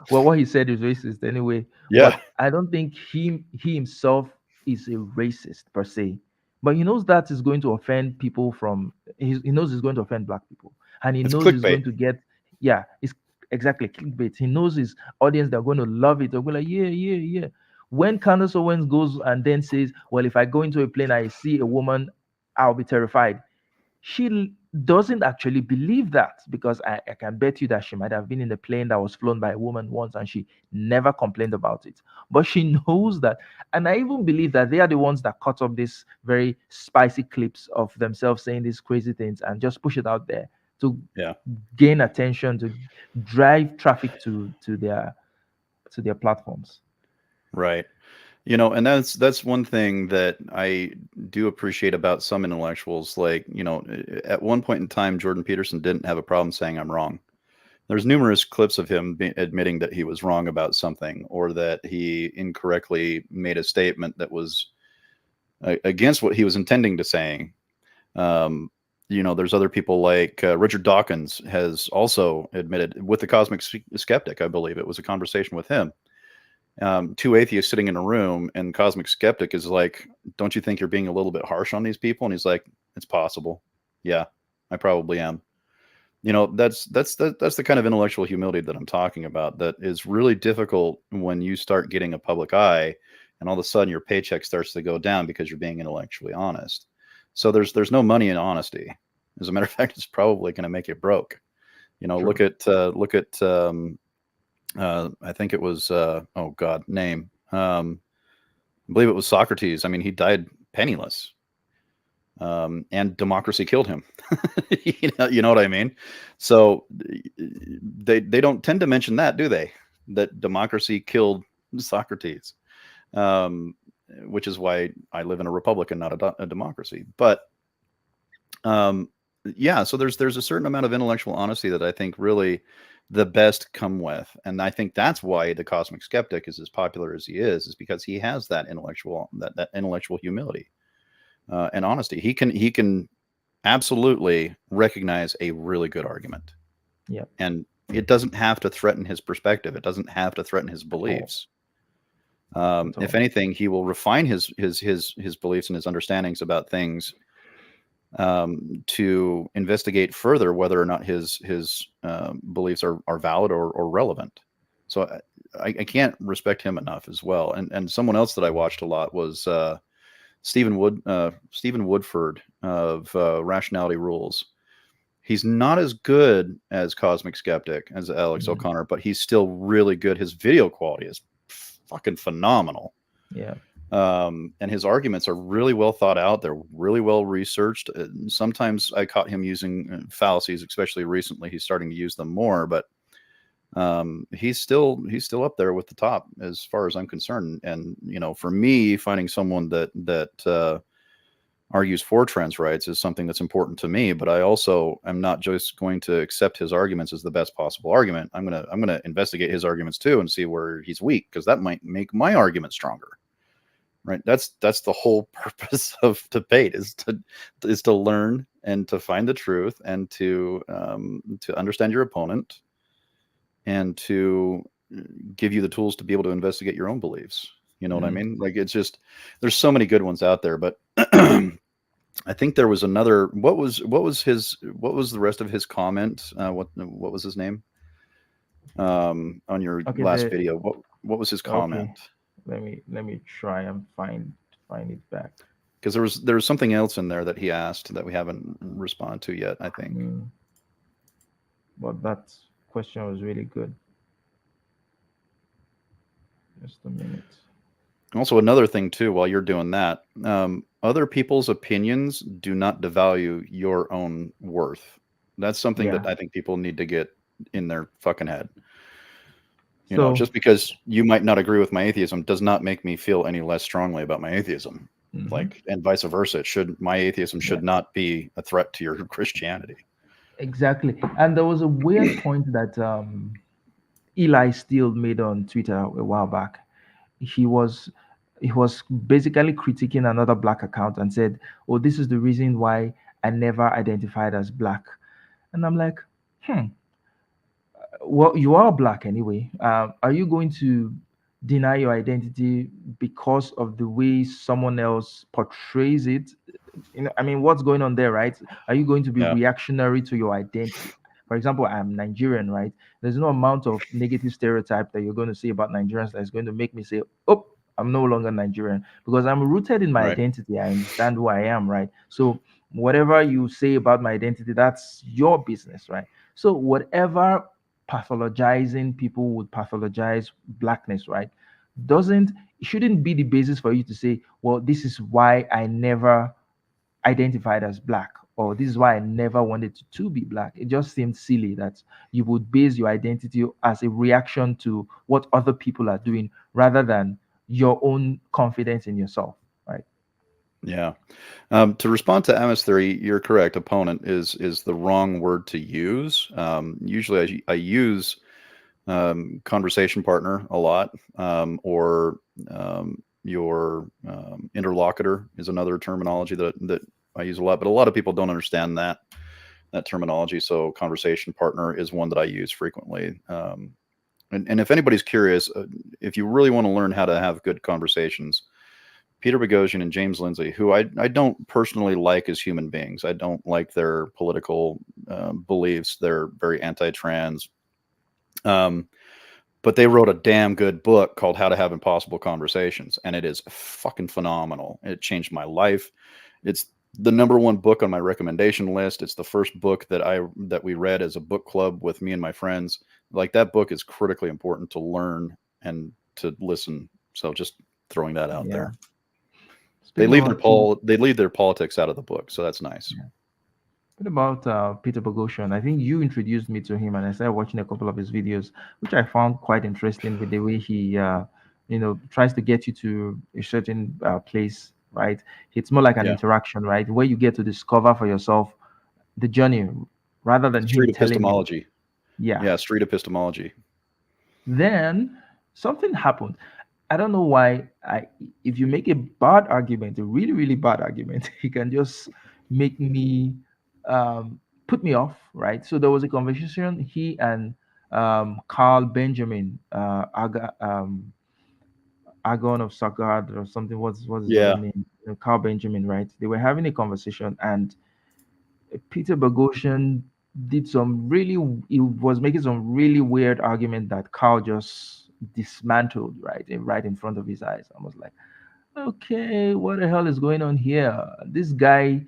A: well, what he said is racist anyway.
B: Yeah.
A: But I don't think he himself is a racist per se. But he knows that is going to offend people he knows he's going to offend black people. And he
B: It's
A: knows he's
B: clickbait.
A: going to get, yeah, it's exactly clickbait. He knows his audience, they're going to love it. They'll be like, yeah, yeah, yeah. When Candace Owens goes and then says, well, if I go into a plane, I see a woman, I'll be terrified. Doesn't actually believe that, because I can bet you that she might have been in a plane that was flown by a woman once and she never complained about it. But she knows that. And I even believe that they are the ones that cut up these very spicy clips of themselves saying these crazy things and just push it out there to
B: Yeah.
A: gain attention, to drive traffic to their platforms.
B: Right. And that's one thing that I do appreciate about some intellectuals. Like, at one point in time, Jordan Peterson didn't have a problem saying I'm wrong. There's numerous clips of him admitting that he was wrong about something, or that he incorrectly made a statement that was against what he was intending to saying. Um, there's other people like Richard Dawkins has also admitted with the Cosmic Skeptic. I believe it was a conversation with him. Two atheists sitting in a room, and Cosmic Skeptic is like, don't you think you're being a little bit harsh on these people? And he's like, it's possible. Yeah, I probably am. That's the kind of intellectual humility that I'm talking about, that is really difficult when you start getting a public eye and all of a sudden your paycheck starts to go down because you're being intellectually honest. So there's no money in honesty. As a matter of fact, it's probably going to make it broke.
A: True.
B: Look at I think it was oh God, name. I believe it was Socrates. I mean, he died penniless, and democracy killed him. You know what I mean? So they don't tend to mention that, do they? That democracy killed Socrates, um, which is why I live in a republic and not a democracy. But um, yeah, so there's a certain amount of intellectual honesty that I think really the best come with, and I think that's why the Cosmic Skeptic is as popular as he is because he has that intellectual humility and honesty. He can absolutely recognize a really good argument,
A: Yeah.
B: and it doesn't have to threaten his perspective. It doesn't have to threaten his
A: At all.
B: beliefs.
A: At
B: If
A: all.
B: anything, he will refine his beliefs and his understandings about things to investigate further whether or not his beliefs are valid or relevant. So I can't respect him enough as well. And someone else that I watched a lot was Stephen Woodford of Rationality Rules. He's not as good as Cosmic Skeptic as Alex
A: Mhm.
B: O'Connor, but he's still really good. His video quality is fucking phenomenal.
A: Yeah.
B: And his arguments are really well thought out. They're really well researched. Sometimes I caught him using fallacies, especially recently. He's starting to use them more, but he's still up there with the top as far as I'm concerned. And for me, finding someone that argues for trans rights is something that's important to me. But I also am not just going to accept his arguments as the best possible argument. I'm gonna investigate his arguments too and see where he's weak, because that might make my argument stronger. Right. That's the whole purpose of debate is to learn and to find the truth and to understand your opponent and to give you the tools to be able to investigate your own beliefs. You know what I mean? Like, it's just, there's so many good ones out there, but I think there was another, what was the rest of his comment? What was his name? On your
A: Okay.
B: last video, what was his comment?
A: Okay. Let me try and find it back.
B: Because there was something else in there that he asked that we haven't responded to yet, I think.
A: But that question was really good. Just a minute.
B: Also, another thing too, while you're doing that, other people's opinions do not devalue your own worth. That's something
A: Yeah.
B: that I think people need to get in their fucking head.
A: So
B: Just because you might not agree with my atheism does not make me feel any less strongly about my atheism. Like, and vice versa. My atheism should not be a threat to your Christianity.
A: exactly. And there was a weird point that Eli Steele made on Twitter a while back. He was basically critiquing another black account and said, "Oh, this is the reason why I never identified as black." And I'm like, well, you are black anyway. Are you going to deny your identity because of the way someone else portrays it? I mean, what's going on there, right? Are you going to be
B: Yeah.
A: reactionary to your identity? For example, I'm Nigerian, right? There's no amount of negative stereotype that you're going to say about Nigerians that's going to make me say, "Oh, I'm no longer Nigerian," because I'm rooted in my
B: Right.
A: identity. I understand who I am, right? So whatever you say about my identity, that's your business, right? So whatever pathologizing people would pathologize blackness, right? Doesn't it shouldn't be the basis for you to say, well, this is why I never identified as black, or this is why I never wanted to be black. It just seemed silly that you would base your identity as a reaction to what other people are doing rather than your own confidence in yourself, right?
B: Yeah. To respond to Amos theory, you're correct. Opponent is the wrong word to use. Usually, I use conversation partner a lot, or your interlocutor is another terminology that I use a lot. But a lot of people don't understand that terminology. So conversation partner is one that I use frequently. And if anybody's curious, if you really want to learn how to have good conversations, Peter Boghossian and James Lindsay, who I don't personally like as human beings. I don't like their political beliefs. They're very anti-trans. But they wrote a damn good book called How to Have Impossible Conversations, and it is fucking phenomenal. It changed my life. It's the #1 book on my recommendation list. It's the first book that we read as a book club with me and my friends. Like, that book is critically important to learn and to listen. So just throwing that out
A: Yeah.
B: there. They
A: Speaking
B: leave their
A: about Peter,
B: they leave their politics out of the book, so that's nice.
A: yeah. What about Peter Boghossian? I think you introduced me to him, and I started watching a couple of his videos, which I found quite interesting with the way he, tries to get you to a certain place, right? It's more like an
B: Yeah.
A: interaction, right, where you get to discover for yourself the journey rather than him
B: Street
A: telling you.
B: epistemology.
A: Yeah.
B: Yeah, street epistemology.
A: Then something happened. I don't know why. If you make a bad argument, a really, really bad argument, you can just make me put me off, right? So there was a conversation he and Carl Benjamin, Agon of Sagard or something. What's his other
B: Yeah.
A: name? Carl Benjamin, right? They were having a conversation, and Peter Boghossian did some really, he was making some really weird argument that Carl just dismantled right in front of his eyes. I was like, okay, what the hell is going on here? This guy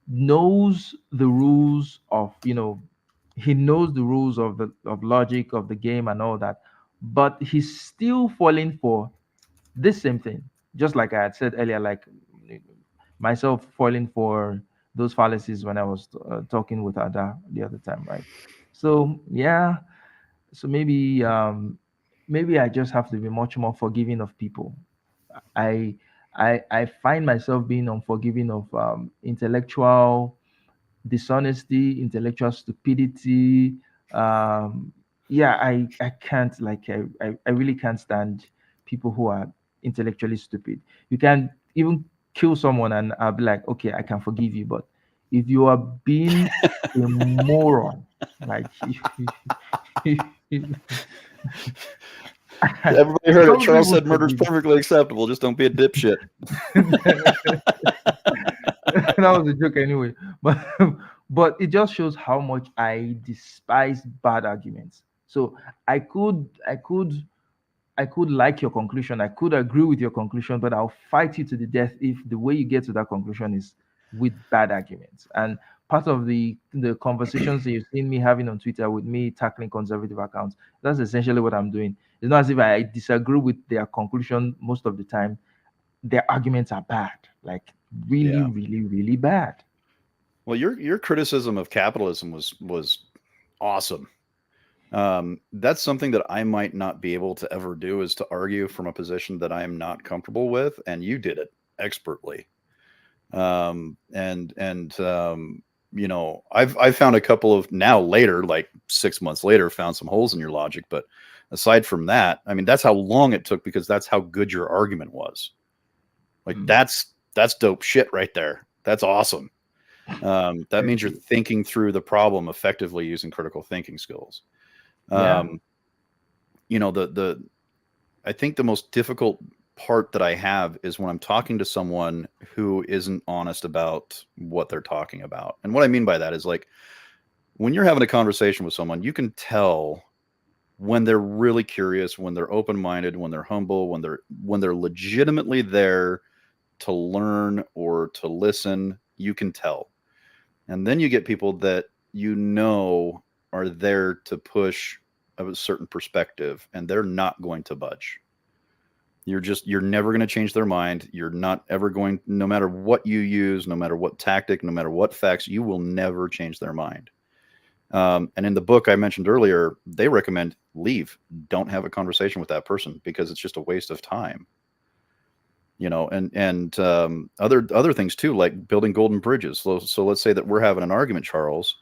A: knows the rules of, he knows the rules of the of logic of the game and all that, but he's still falling for this same thing. Just like I had said earlier, like myself falling for those fallacies when I was talking with Ada the other time, right? So yeah, so maybe I just have to be much more forgiving of people. I I find myself being unforgiving of intellectual dishonesty, intellectual stupidity. Um, yeah, I can't like I really can't stand people who are intellectually stupid. You can even kill someone and I'll be like, okay, I can forgive you. But if you are being a moron, like
B: Everybody
A: I
B: heard it.
A: probably
B: Charles
A: would
B: said murder's
A: forgive
B: perfectly acceptable. Just don't be a dipshit.
A: you. That was a joke anyway. But it just shows how much I despise bad arguments. So I could like your conclusion. I could agree with your conclusion, but I'll fight you to the death if the way you get to that conclusion is with bad arguments. And part of the conversations that you've seen me having on Twitter with me tackling conservative accounts, that's essentially what I'm doing. It's not as if I disagree with their conclusion most of the time. Their arguments are bad, like really,
B: Yeah.
A: really, really bad.
B: Well, your criticism of capitalism was awesome. That's something that I might not be able to ever do, is to argue from a position that I am not comfortable with, and you did it expertly. And I've found a couple of, now later, like 6 months later, found some holes in your logic. But aside from that, I mean, that's how long it took, because that's how good your argument was. Like
A: Mm,
B: that's dope shit right there. That's awesome. That
A: thank
B: means you're
A: you.
B: thinking through the problem effectively using critical thinking skills.
A: Yeah.
B: Um, the I think the most difficult part that I have is when I'm talking to someone who isn't honest about what they're talking about. And what I mean by that is, like, when you're having a conversation with someone, you can tell when they're really curious, when they're open-minded, when they're humble, when they're legitimately there to learn or to listen. You can tell. And then you get people that are there to push a certain perspective, and they're not going to budge. You're never going to change their mind. You're not ever going, no matter what you use, no matter what tactic, no matter what facts, you will never change their mind. And in the book I mentioned earlier, they recommend leave. Don't have a conversation with that person, because it's just a waste of time. And other things too, like building golden bridges. So let's say that we're having an argument, Charles,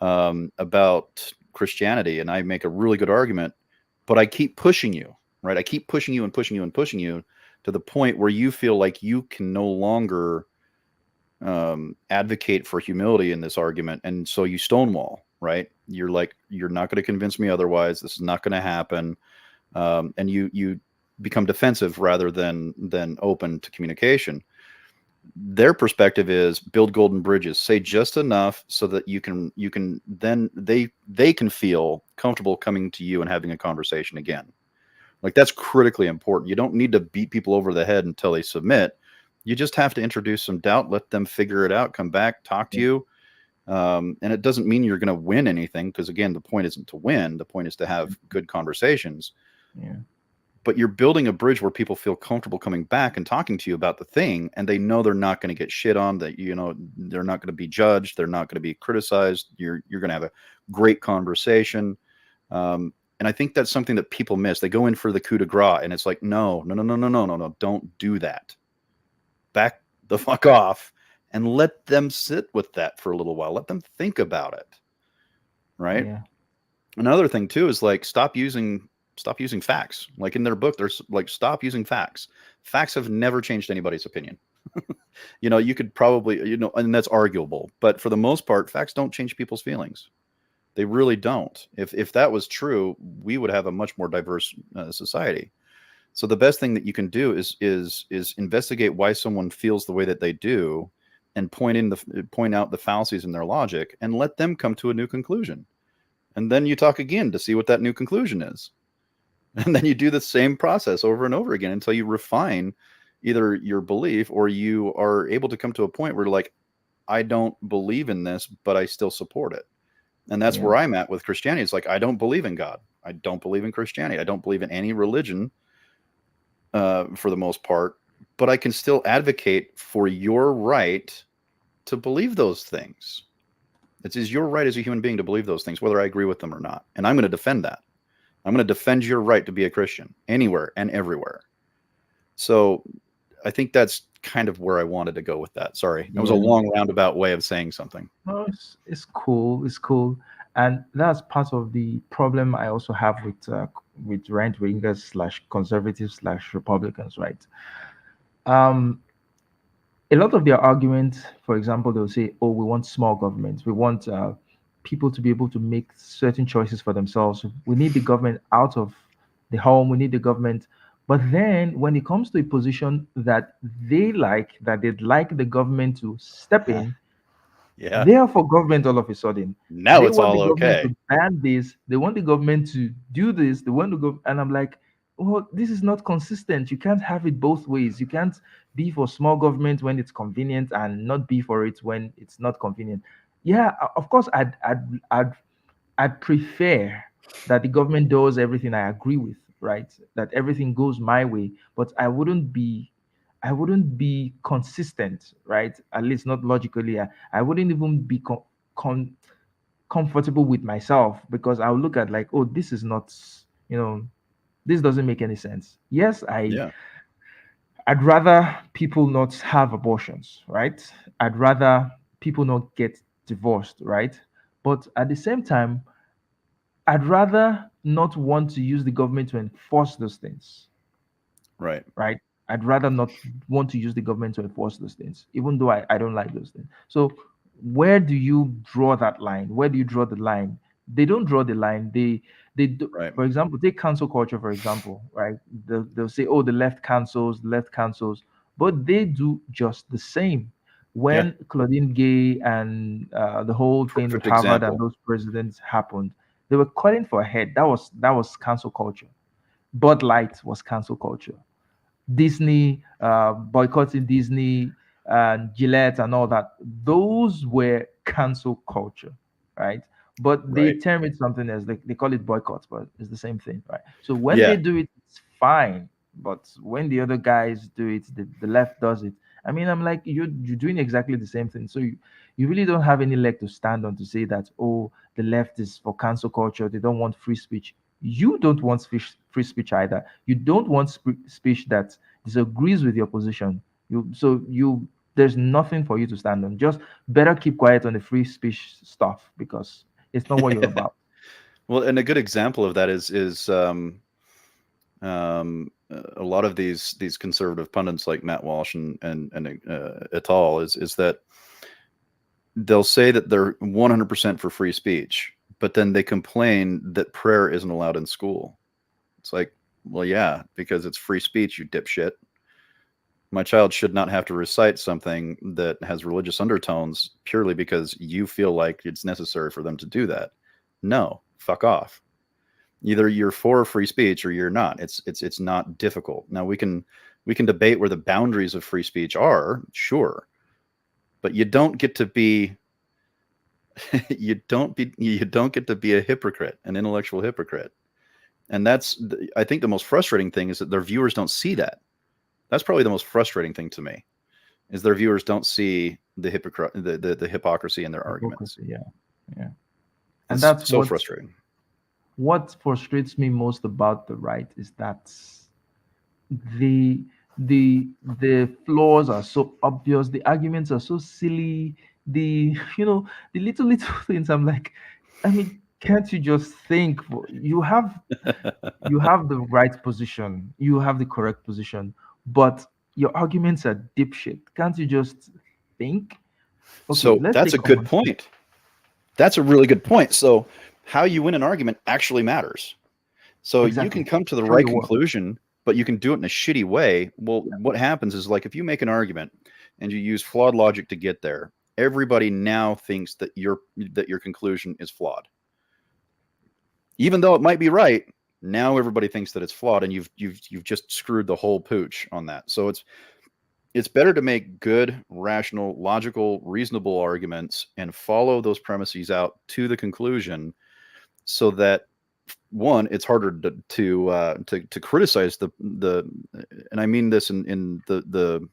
B: about Christianity, and I make a really good argument, but I keep pushing you, right? I keep pushing you and pushing you and pushing you to the point where you feel like you can no longer advocate for humility in this argument, and so you stonewall, right? You're like, you're not going to convince me otherwise. This is not going to happen, and you become defensive rather than open to communication. Their perspective is build golden bridges, say just enough so that you can then they can feel comfortable coming to you and having a conversation again. Like, that's critically important. You don't need to beat people over the head until they submit. You just have to introduce some doubt, let them figure it out, come back, talk to
A: Yeah.
B: you. And it doesn't mean you're going to win anything, because again, the point isn't to win. The point is to have good conversations.
A: Yeah.
B: but you're building a bridge where people feel comfortable coming back and talking to you about the thing, and they know they're not going to get shit on, that they're not going to be judged, they're not going to be criticized. You're going to have a great conversation. And I think that's something that people miss. They go in for the coup de grace, and it's like, no, no, no, no, no, no, no, no, don't do that. Back the fuck off and let them sit with that for a little while. Let them think about it. Right.
A: Yeah.
B: Another thing too is like, stop using facts. Like in their book, there's like, stop using facts. Facts have never changed anybody's opinion. You could probably, and that's arguable, but for the most part, facts don't change people's feelings. They really don't. If that was true, we would have a much more diverse society. So the best thing that you can do is investigate why someone feels the way that they do, and point out the fallacies in their logic, and let them come to a new conclusion. And then you talk again to see what that new conclusion is. And then you do the same process over and over again until you refine either your belief, or you are able to come to a point where, like, I don't believe in this, but I still support it. And that's where I'm at with Christianity. It's like, I don't believe in God. I don't believe in Christianity. I don't believe in any religion for the most part, but I can still advocate for your right to believe those things. It is your right as a human being to believe those things, whether I agree with them or not. And I'm going to defend that. I'm going to defend your right to be a Christian anywhere and everywhere. So I think that's kind of where I wanted to go with that. Sorry. That was a long roundabout way of saying something.
A: No, it's cool. It's cool, and that's part of the problem I also have with right wingers / conservatives / Republicans, right? Um, a lot of their arguments, for example, they'll say, "Oh, we want small government. We want people to be able to make certain choices for themselves. We need the government out of the home. We need the government." But then, when it comes to a position that they'd like the government to step in,
B: Yeah.
A: they are for government all of a sudden.
B: Now
A: They
B: it's
A: want the
B: all
A: government
B: okay.
A: to ban this. They want the government to do this. They want to go, and I'm like, well, this is not consistent. You can't have it both ways. You can't be for small government when it's convenient and not be for it when it's not convenient. Yeah, of course, I'd prefer that the government does everything I agree with, right? That everything goes my way, but I wouldn't be consistent, right? At least not logically. I wouldn't even be comfortable with myself, because I'll look at like, oh, this is not, you know, this doesn't make any sense. Yes,
B: Yeah.
A: I'd rather people not have abortions, right? I'd rather people not get divorced, right? But at the same time, I'd rather not want to use the government to enforce those things,
B: Right.
A: right? I'd rather not want to use the government to enforce those things, even though I don't like those things. So, where do you draw that line? Where do you draw the line? They don't draw the line. They do,
B: Right.
A: for example, take cancel culture, for example, right? They'll say, oh, the left cancels, but they do just the same.
B: Yeah.
A: When Claudine Gay and the whole thing with
B: Perfect
A: Harvard and
B: example.
A: those presidents happened, they were calling for a head. That was cancel culture. Bud Light was cancel culture. Disney, boycotting Disney and Gillette and all that. Those were cancel culture, right? But they
B: Right.
A: term it something else. They call it boycotts, but it's the same thing, right? So when
B: Yeah.
A: they do it, it's fine. But when the other guys do it, the left does it. I mean, I'm like, you're doing exactly the same thing. So you really don't have any leg to stand on to say that, oh, the left is for cancel culture. They don't want free speech. You don't want free speech either. You don't want speech that disagrees with your position. There's nothing for you to stand on. Just better keep quiet on the free speech stuff, because it's not what you're about.
B: Well, and a good example of that is a lot of these conservative pundits like Matt Walsh and et al. is that they'll say that they're 100% for free speech, but then they complain that prayer isn't allowed in school. It's like, well, yeah, because it's free speech, you dipshit. My child should not have to recite something that has religious undertones purely because you feel like it's necessary for them to do that. No, fuck off. Either you're for free speech or you're not. It's not difficult. Now we can debate where the boundaries of free speech are, sure, but you don't get to be you don't get to be a hypocrite, an intellectual hypocrite. And I think the most frustrating thing is that their viewers don't see that. That's probably the most frustrating thing to me, is their viewers don't see the hypocrisy in their arguments.
A: Hypocrisy, yeah, yeah. And
B: It's
A: that's
B: so frustrating.
A: what frustrates me most about the right is that the the flaws are so obvious, the arguments are so silly, the the little things. I'm like, I mean, can't you just think? You have the right position, you have the correct position, but your arguments are dipshit. Can't you just think? Okay,
B: So
A: let's
B: that's
A: take
B: a good
A: common.
B: point. That's a really good point. So how you win an argument actually matters. So you can
A: Exactly.
B: come to the
A: Show
B: right
A: your work.
B: conclusion, but you can do it in a shitty way. Well, what happens is, like, if you make an argument and you use flawed logic to get there, everybody now thinks that your conclusion is flawed. Even though it might be right, now everybody thinks that it's flawed, and you've just screwed the whole pooch on that. So it's better to make good, rational, logical, reasonable arguments and follow those premises out to the conclusion, so that, one, it's harder to criticize the and I mean this in the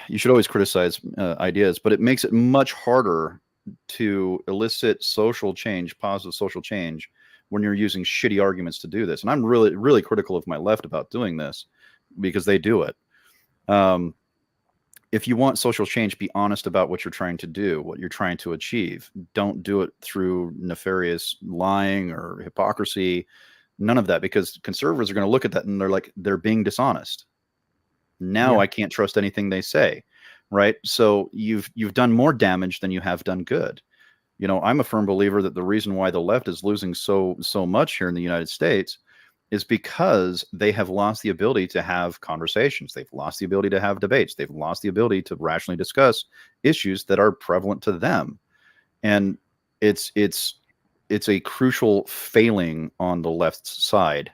B: you should always criticize ideas, but it makes it much harder to elicit social change, positive social change, when you're using shitty arguments to do this. And I'm really, really critical of my left about doing this, because they do it. If you want social change, be honest about what you're trying to do, what you're trying to achieve. Don't do it through nefarious lying or hypocrisy. None of that, because conservatives are going to look at that and they're being dishonest. Now
A: Yeah.
B: I can't trust anything they say, right? So you've done more damage than you have done good. I'm a firm believer that the reason why the left is losing so much here in the United States is because they have lost the ability to have conversations. They've lost the ability to have debates. They've lost the ability to rationally discuss issues that are prevalent to them. And it's a crucial failing on the left side,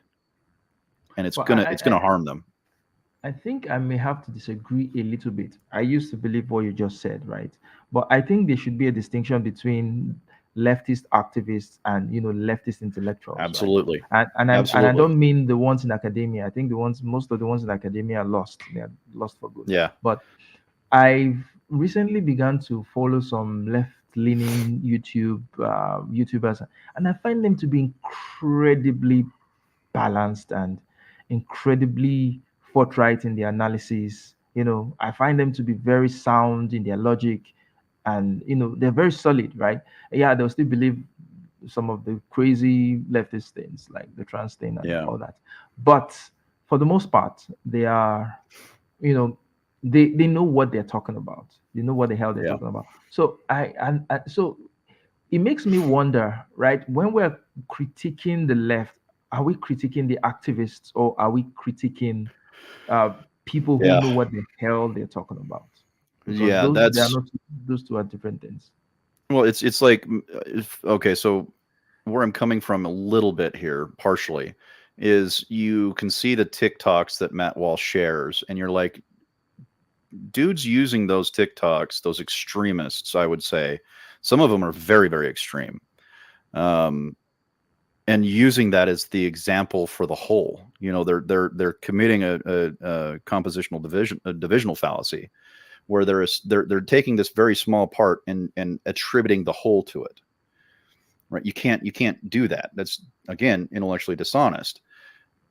B: and it's
A: Well,
B: gonna harm them.
A: I think I may have to disagree a little bit. I used to believe what you just said, right? But I think there should be a distinction between leftist activists and leftist intellectuals, right?
B: Absolutely.
A: And I
B: Absolutely.
A: don't mean the ones in academia. I think most of the ones in academia are lost. They are lost for good.
B: Yeah.
A: But I've recently begun to follow some left-leaning YouTubers, and I find them to be incredibly balanced and incredibly forthright in their analysis. I find them to be very sound in their logic, and they're very solid, right? Yeah, they'll still believe some of the crazy leftist things like the trans thing and
B: Yeah.
A: all that, but for the most part, they are, you know, they know what they're talking about. They know what the hell they're
B: Yeah.
A: talking about. So so it makes me wonder, right? When we're critiquing the left, are we critiquing the activists, or are we critiquing uh, people who
B: Yeah.
A: know what the hell they're talking about? Because
B: Yeah.
A: they are not, those two are different things.
B: Well, it's like, okay, so where I'm coming from a little bit here, partially, is you can see the TikToks that Matt Walsh shares, and you're like, dudes using those TikToks, those extremists, I would say, some of them are very, very extreme, and using that as the example for the whole. They're committing a compositional divisional fallacy, where they're taking this very small part and attributing the whole to it. Right? You can't do that. That's, again, intellectually dishonest.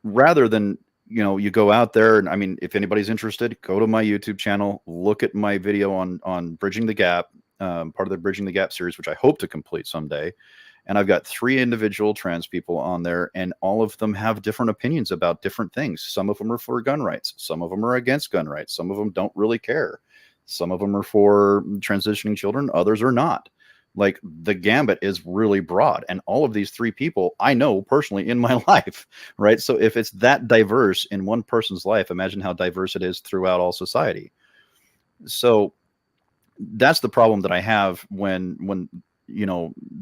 B: Rather than, you go out there, and I mean, if anybody's interested, go to my YouTube channel, look at my video on Bridging the Gap, part of the Bridging the Gap series, which I hope to complete someday. And I've got 3 individual trans people on there, and all of them have different opinions about different things. Some of them are for gun rights. Some of them are against gun rights. Some of them don't really care. Some of them are for transitioning children. Others are not. Like, the gambit is really broad, and all of these 3 people I know personally in my life, right? So if it's that diverse in one person's life, imagine how diverse it is throughout all society. So that's the problem that I have when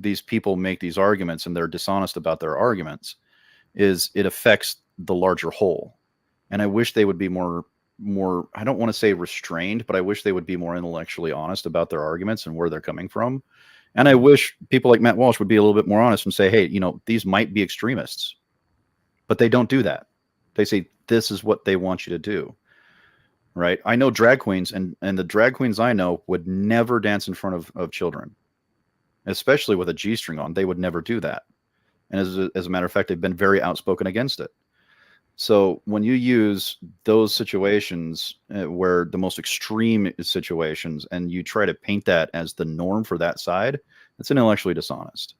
B: these people make these arguments and they're dishonest about their arguments, is it affects the larger whole. And I wish they would be more, I don't want to say restrained, but I wish they would be more intellectually honest about their arguments and where they're coming from. And I wish people like Matt Walsh would be a little bit more honest and say, hey, these might be extremists, but they don't do that. They say, this is what they want you to do. Right. I know drag queens, and the drag queens I know would never dance in front of children, especially with a G-string on. They would never do that. And as a matter of fact, they've been very outspoken against it. So when you use those situations where the most extreme situations, and you try to paint that as the norm for that side, it's intellectually dishonest.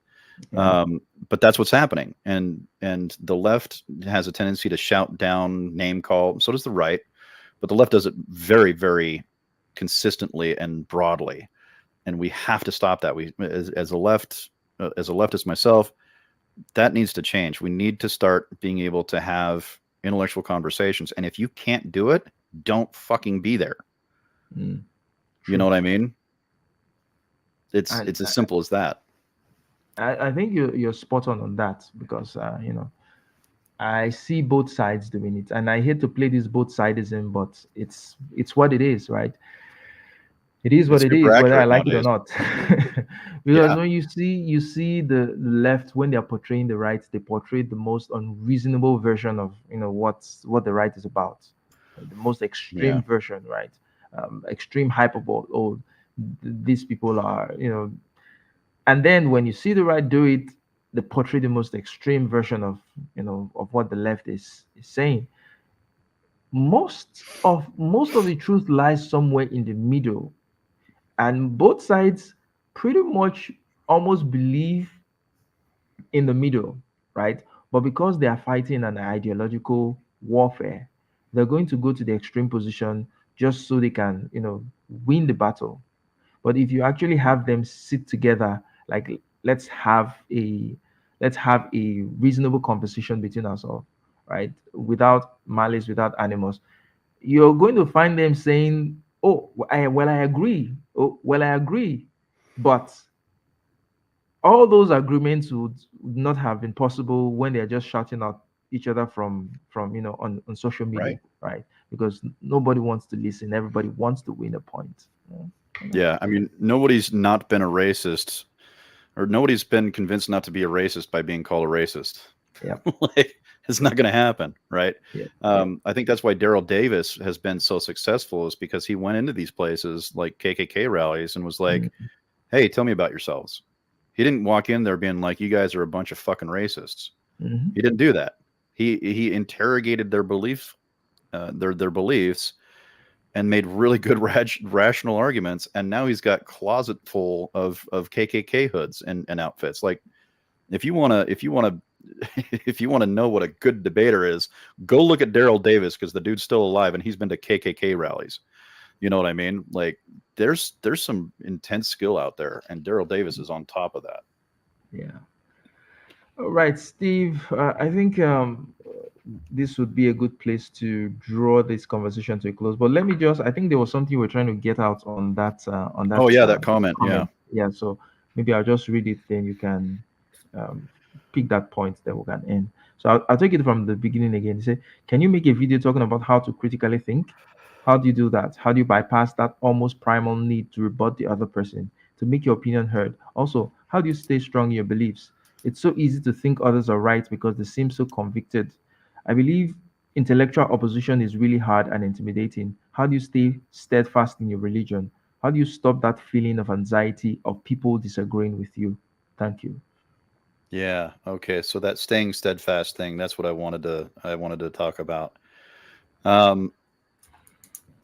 A: Yeah.
B: But that's what's happening. And the left has a tendency to shout down, name call. So does the right. But the left does it very, very consistently and broadly. And we have to stop that. We, as a leftist myself, that needs to change. We need to start being able to have intellectual conversations. And if you can't do it, don't fucking be there. You know what I mean? It's as simple as that.
A: I think you're spot on that, because I see both sides doing it, and I hate to play this both sidism, but it's what it is, right? It is what it is, whether I like it or not. Because when you see the left, when they're portraying the right, they portray the most unreasonable version of what the right is about, the most extreme version, right? Extreme hyperbole. Oh, these people are, and then when you see the right do it, they portray the most extreme version of of what the left is saying. Most of the truth lies somewhere in the middle, and both sides pretty much almost believe in the middle, right? But because they are fighting an ideological warfare, they're going to go to the extreme position just so they can win the battle. But if you actually have them sit together, like let's have a reasonable conversation between ourselves, right? Without malice, without animus, you're going to find them saying, "Oh, I agree. Oh, well, I agree," but all those agreements would not have been possible when they're just shouting at each other from on social media, right? Because nobody wants to listen. Everybody wants to win a point.
B: Yeah, I mean, nobody's not been a racist, or nobody's been convinced not to be a racist by being called a racist.
A: Yeah.
B: Like, it's not going to happen, right?
A: Yeah.
B: I think that's why Daryl Davis has been so successful, is because he went into these places like KKK rallies and was like, hey, tell me about yourselves. He didn't walk in there being like, you guys are a bunch of fucking racists. He didn't do that. He interrogated their beliefs, their beliefs, and made really good rational arguments. And now he's got closet full of KKK hoods and outfits. Like, if you want to know what a good debater is, go look at Daryl Davis, because the dude's still alive and he's been to KKK rallies. You know what I mean? Like, there's some intense skill out there, and Daryl Davis is on top of that.
A: Yeah. All right, Steve. I think this would be a good place to draw this conversation to a close. But let me I think there was something we're trying to get out on that.
B: Oh yeah, that comment.
A: Yeah. So maybe I'll just read it, then you can pick that point, then we can end. So I'll take it from the beginning again. You say, can you make a video talking about how to critically think? How do you do that? How do you bypass that almost primal need to rebut the other person, to make your opinion heard? Also, how do you stay strong in your beliefs? It's so easy to think others are right because they seem so convicted. I believe intellectual opposition is really hard and intimidating. How do you stay steadfast in your religion? How do you stop that feeling of anxiety of people disagreeing with you? Thank you.
B: Yeah. Okay. So that staying steadfast thing, that's what I wanted to talk about.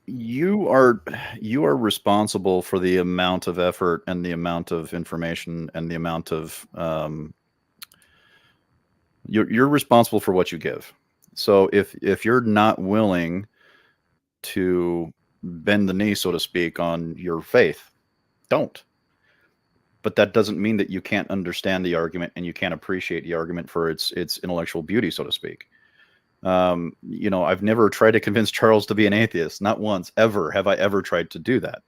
B: You are responsible for the amount of effort and the amount of information and the amount of you're responsible for what you give. So if you're not willing to bend the knee, so to speak, on your faith, don't. But that doesn't mean that you can't understand the argument and you can't appreciate the argument for its intellectual beauty, so to speak. I've never tried to convince Charles to be an atheist. Not once, ever have I ever tried to do that.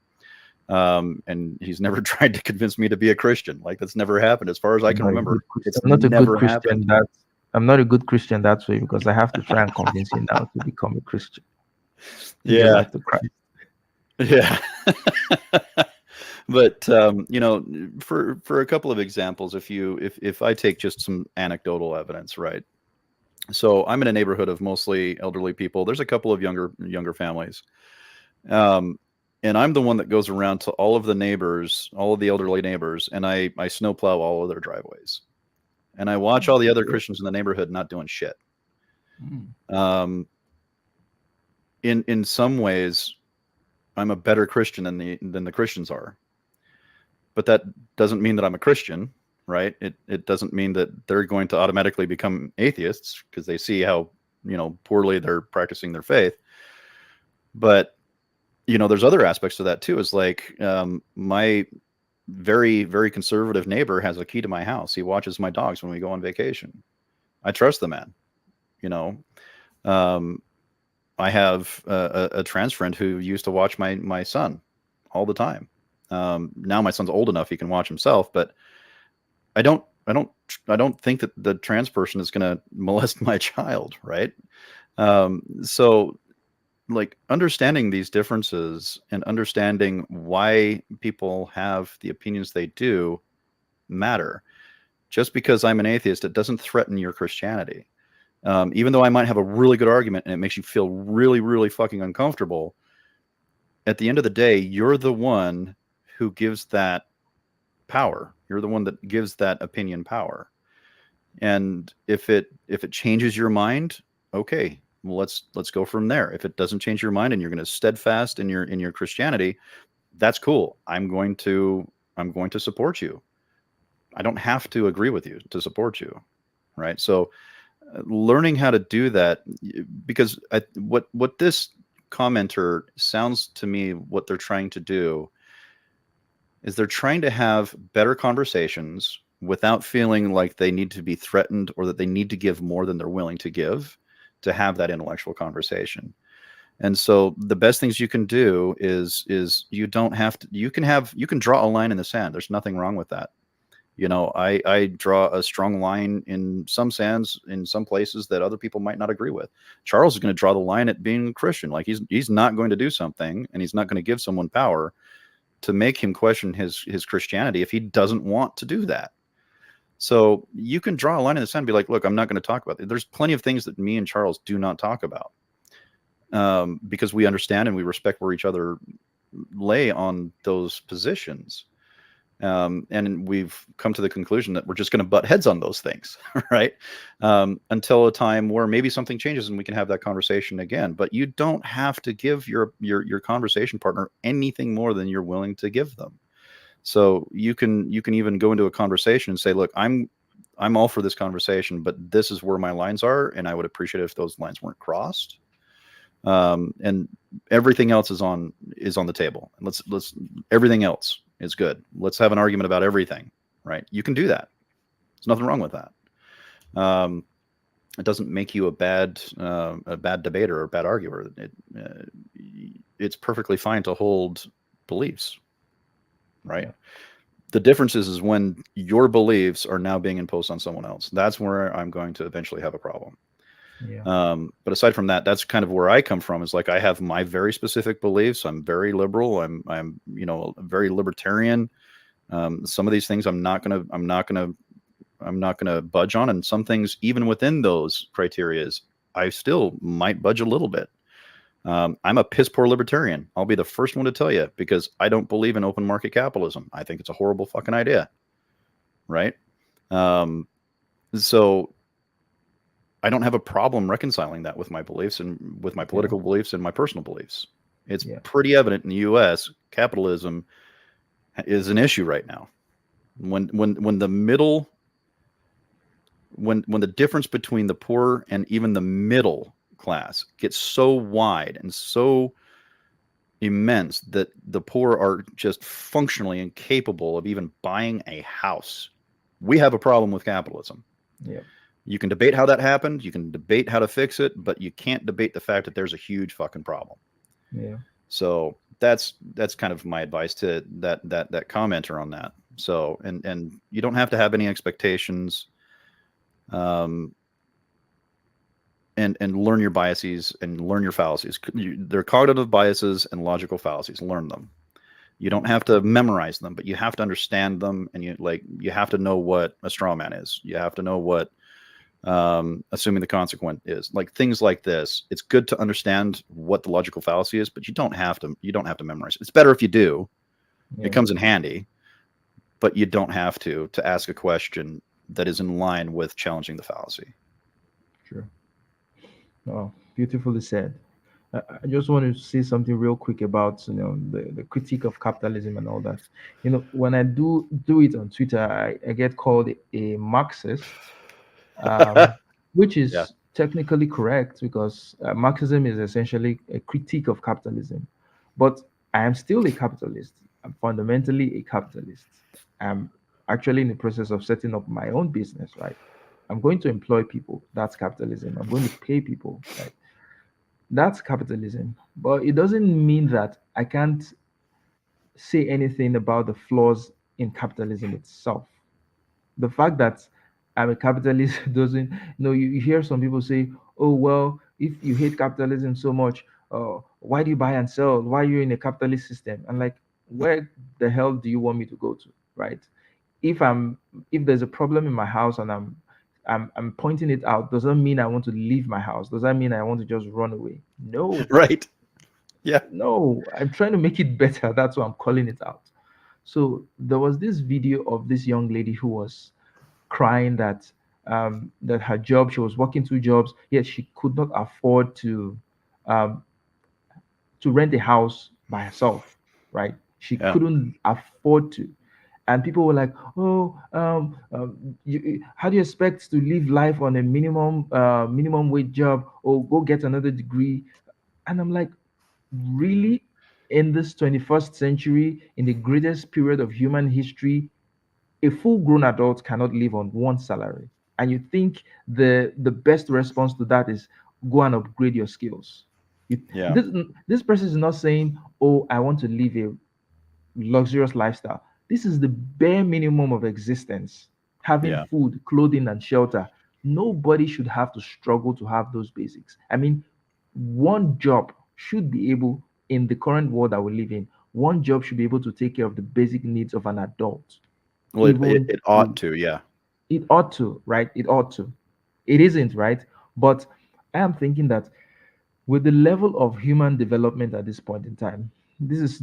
B: And he's never tried to convince me to be a Christian. Like, that's never happened as far as I can remember. It's
A: I'm not a
B: never
A: good Christian.
B: happened.
A: I'm not a good Christian that way, because I have to try and convince you now to become a Christian.
B: Yeah.
A: Life to Christ.
B: Yeah. But for a couple of examples, if I take just some anecdotal evidence, right? So I'm in a neighborhood of mostly elderly people. There's a couple of younger families. And I'm the one that goes around to all of the neighbors, all of the elderly neighbors, and I snowplow all of their driveways. And I watch all the other Christians in the neighborhood not doing shit. Um, in some ways, I'm a better Christian than the Christians are. But that doesn't mean that I'm a Christian, right? It doesn't mean that they're going to automatically become atheists because they see how poorly they're practicing their faith. But there's other aspects to that too. Is like my very, very conservative neighbor has a key to my house. He watches my dogs when we go on vacation. I trust the man. I have a trans friend who used to watch my son all the time. Now my son's old enough he can watch himself, but I don't think that the trans person is going to molest my child, right? So like understanding these differences and understanding why people have the opinions they do matter. Just because I'm an atheist, it doesn't threaten your Christianity. Even though I might have a really good argument and it makes you feel really, really fucking uncomfortable, at the end of the day, you're the one who gives that power. You're the one that gives that opinion power. And if it changes your mind, okay, well, let's go from there. If it doesn't change your mind and you're going to steadfast in your Christianity, that's cool. I'm going to support you. I don't have to agree with you to support you, right? So learning how to do that, because what this commenter sounds to me what they're trying to do is they're trying to have better conversations without feeling like they need to be threatened or that they need to give more than they're willing to give to have that intellectual conversation. And so the best things you can do is you don't have to, you can draw a line in the sand. There's nothing wrong with that. I draw a strong line in some sands in some places that other people might not agree with. Charles is going to draw the line at being a Christian. Like he's not going to do something and he's not going to give someone power to make him question his Christianity if he doesn't want to do that. So you can draw a line in the sand and be like, look, I'm not going to talk about it. There's plenty of things that me and Charles do not talk about because we understand and we respect where each other lay on those positions. And we've come to the conclusion that we're just going to butt heads on those things, right? Until a time where maybe something changes and we can have that conversation again. But you don't have to give your conversation partner anything more than you're willing to give them. So you can even go into a conversation and say, look, I'm all for this conversation, but this is where my lines are, and I would appreciate it if those lines weren't crossed. And everything else is on the table. And let's everything else is good. Let's have an argument about everything, right? You can do that. There's nothing wrong with that. It doesn't make you a bad debater or a bad arguer. It's perfectly fine to hold beliefs, right? Yeah. The difference is when your beliefs are now being imposed on someone else. That's where I'm going to eventually have a problem. Yeah. But aside from that, that's kind of where I come from. Is like I have my very specific beliefs. I'm very liberal. I'm very libertarian. Some of these things I'm not gonna budge on, and some things even within those criterias, I still might budge a little bit. I'm a piss poor libertarian. I'll be the first one to tell you because I don't believe in open market capitalism. I think it's a horrible fucking idea, right? So I don't have a problem reconciling that with my beliefs and with my political beliefs and my personal beliefs. It's pretty evident in the U.S. capitalism is an issue right now. When the difference between the poor and even the middle class gets so wide and so immense that the poor are just functionally incapable of even buying a house, we have a problem with capitalism. Yeah. You can debate how that happened. You can debate how to fix it, but you can't debate the fact that there's a huge fucking problem. Yeah. So that's kind of my advice to that commenter on that. So, and you don't have to have any expectations, and learn your biases and learn your fallacies. They're cognitive biases and logical fallacies. Learn them. You don't have to memorize them, but you have to understand them, and you have to know what a straw man is. You have to know what assuming the consequent is, like things like this. It's good to understand what the logical fallacy is, but you don't have to memorize it. It's better if you do. It
A: Yeah,
B: comes in handy, but you don't have to ask a question that is in line with challenging the fallacy.
A: true. Oh, beautifully said. I just want to say something real quick about the critique of capitalism and all that. When I do it on Twitter, I get called a Marxist, um, which
B: Yeah.
A: is technically correct because Marxism is essentially a critique of capitalism. But I am still a capitalist. I'm fundamentally a capitalist. I'm actually in the process of setting up my own business, right? I'm going to employ people. That's capitalism. I'm going to pay people, right? That's capitalism. But it doesn't mean that I can't say anything about the flaws in capitalism itself. The fact that I'm a capitalist doesn't, you hear some people say, oh, well, if you hate capitalism so much, why do you buy and sell? Why are you in a capitalist system? And like, where the hell do you want me to go to? Right? If I'm if there's a problem in my house and I'm pointing it out, does that mean I want to leave my house? Does that mean I want to just run away? No,
B: Right. Yeah.
A: no, I'm trying to make it better. That's why I'm calling it out. So there was this video of this young lady who was crying that her job, she was working two jobs, yet she could not afford um, to rent a house by herself, right? She
B: Yeah.
A: couldn't afford to. And people were like, "Oh, how do you expect to live life on a minimum wage job, or go get another degree?" And I'm like, really? In this 21st century, in the greatest period of human history, a full-grown adult cannot live on one salary. And you think the best response to that is go and upgrade your skills. You,
B: Yeah.
A: this person is not saying, "Oh, I want to live a luxurious lifestyle." This is the bare minimum of existence. Having
B: Yeah.
A: food, clothing, and shelter. Nobody should have to struggle to have those basics. I mean, one job should be able, in the current world that we live in, one job should be able to take care of the basic needs of an adult.
B: Well,
A: Even
B: it ought
A: food.
B: to. Yeah.
A: It ought to, right? It ought to. It isn't, right? But I am thinking that with the level of human development at this point in time, this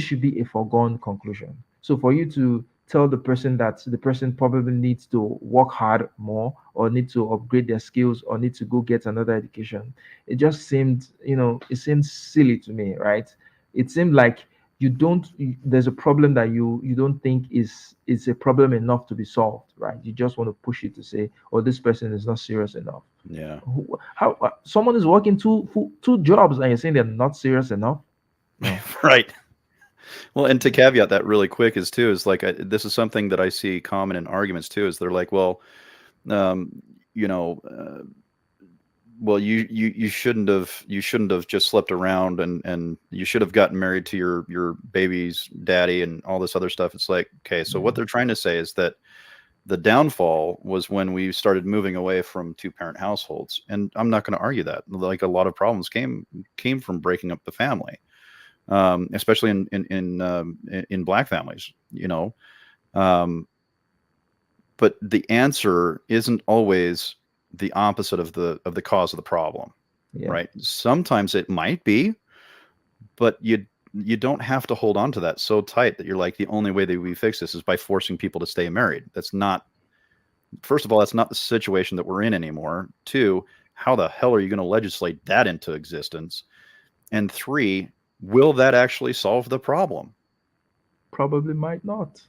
A: should be a foregone conclusion. So for you to tell the person that the person probably needs to work hard more or need to upgrade their skills or need to go get another education, it just seemed, it seemed silly to me, right? It seemed like there's a problem that you don't think is a problem enough to be solved, right? You just want to push it to say, oh, this person is not serious enough.
B: Yeah.
A: How someone is working two jobs and you're saying they're not serious enough? No.
B: Right. Well, and to caveat that really quick is like this is something that I see common in arguments too. Is they're like, well, um, you know, well, you shouldn't have just slept around, and you should have gotten married to your baby's daddy and all this other stuff. It's like, okay, so what
A: Yeah.
B: they're trying to say is that the downfall was when we started moving away from two parent households, and I'm not going to argue that. Like a lot of problems came from breaking up the family, especially in black families, um, but the answer isn't always the opposite of the cause of the problem,
A: Yeah.
B: right? Sometimes it might be, but you don't have to hold on to that so tight that you're like, the only way that we fix this is by forcing people to stay married. That's not, first of all, that's not the situation that we're in anymore. Two, how the hell are you going to legislate that into existence? And three, will that actually solve the problem?
A: Probably might not.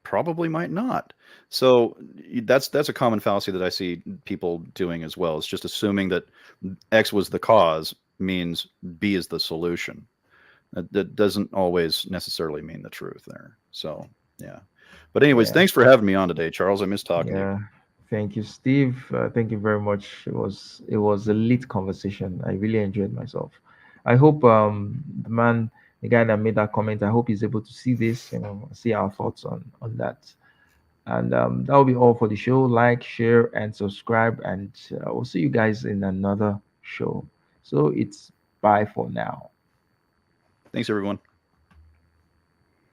B: Probably might not. So that's a common fallacy that I see people doing as well. It's just assuming that X was the cause means B is the solution. That doesn't always necessarily mean the truth there. So yeah. But anyways,
A: Yeah.
B: thanks for having me on today, Charles. I miss talking to you.
A: Yeah. Thank you, Steve. Thank you very much. It was a lit conversation. I really enjoyed myself. I hope the guy that made that comment, I hope he's able to see this, see our thoughts on that. And that will be all for the show. Like, share, and subscribe. And we'll see you guys in another show. So it's bye for now.
B: Thanks, everyone.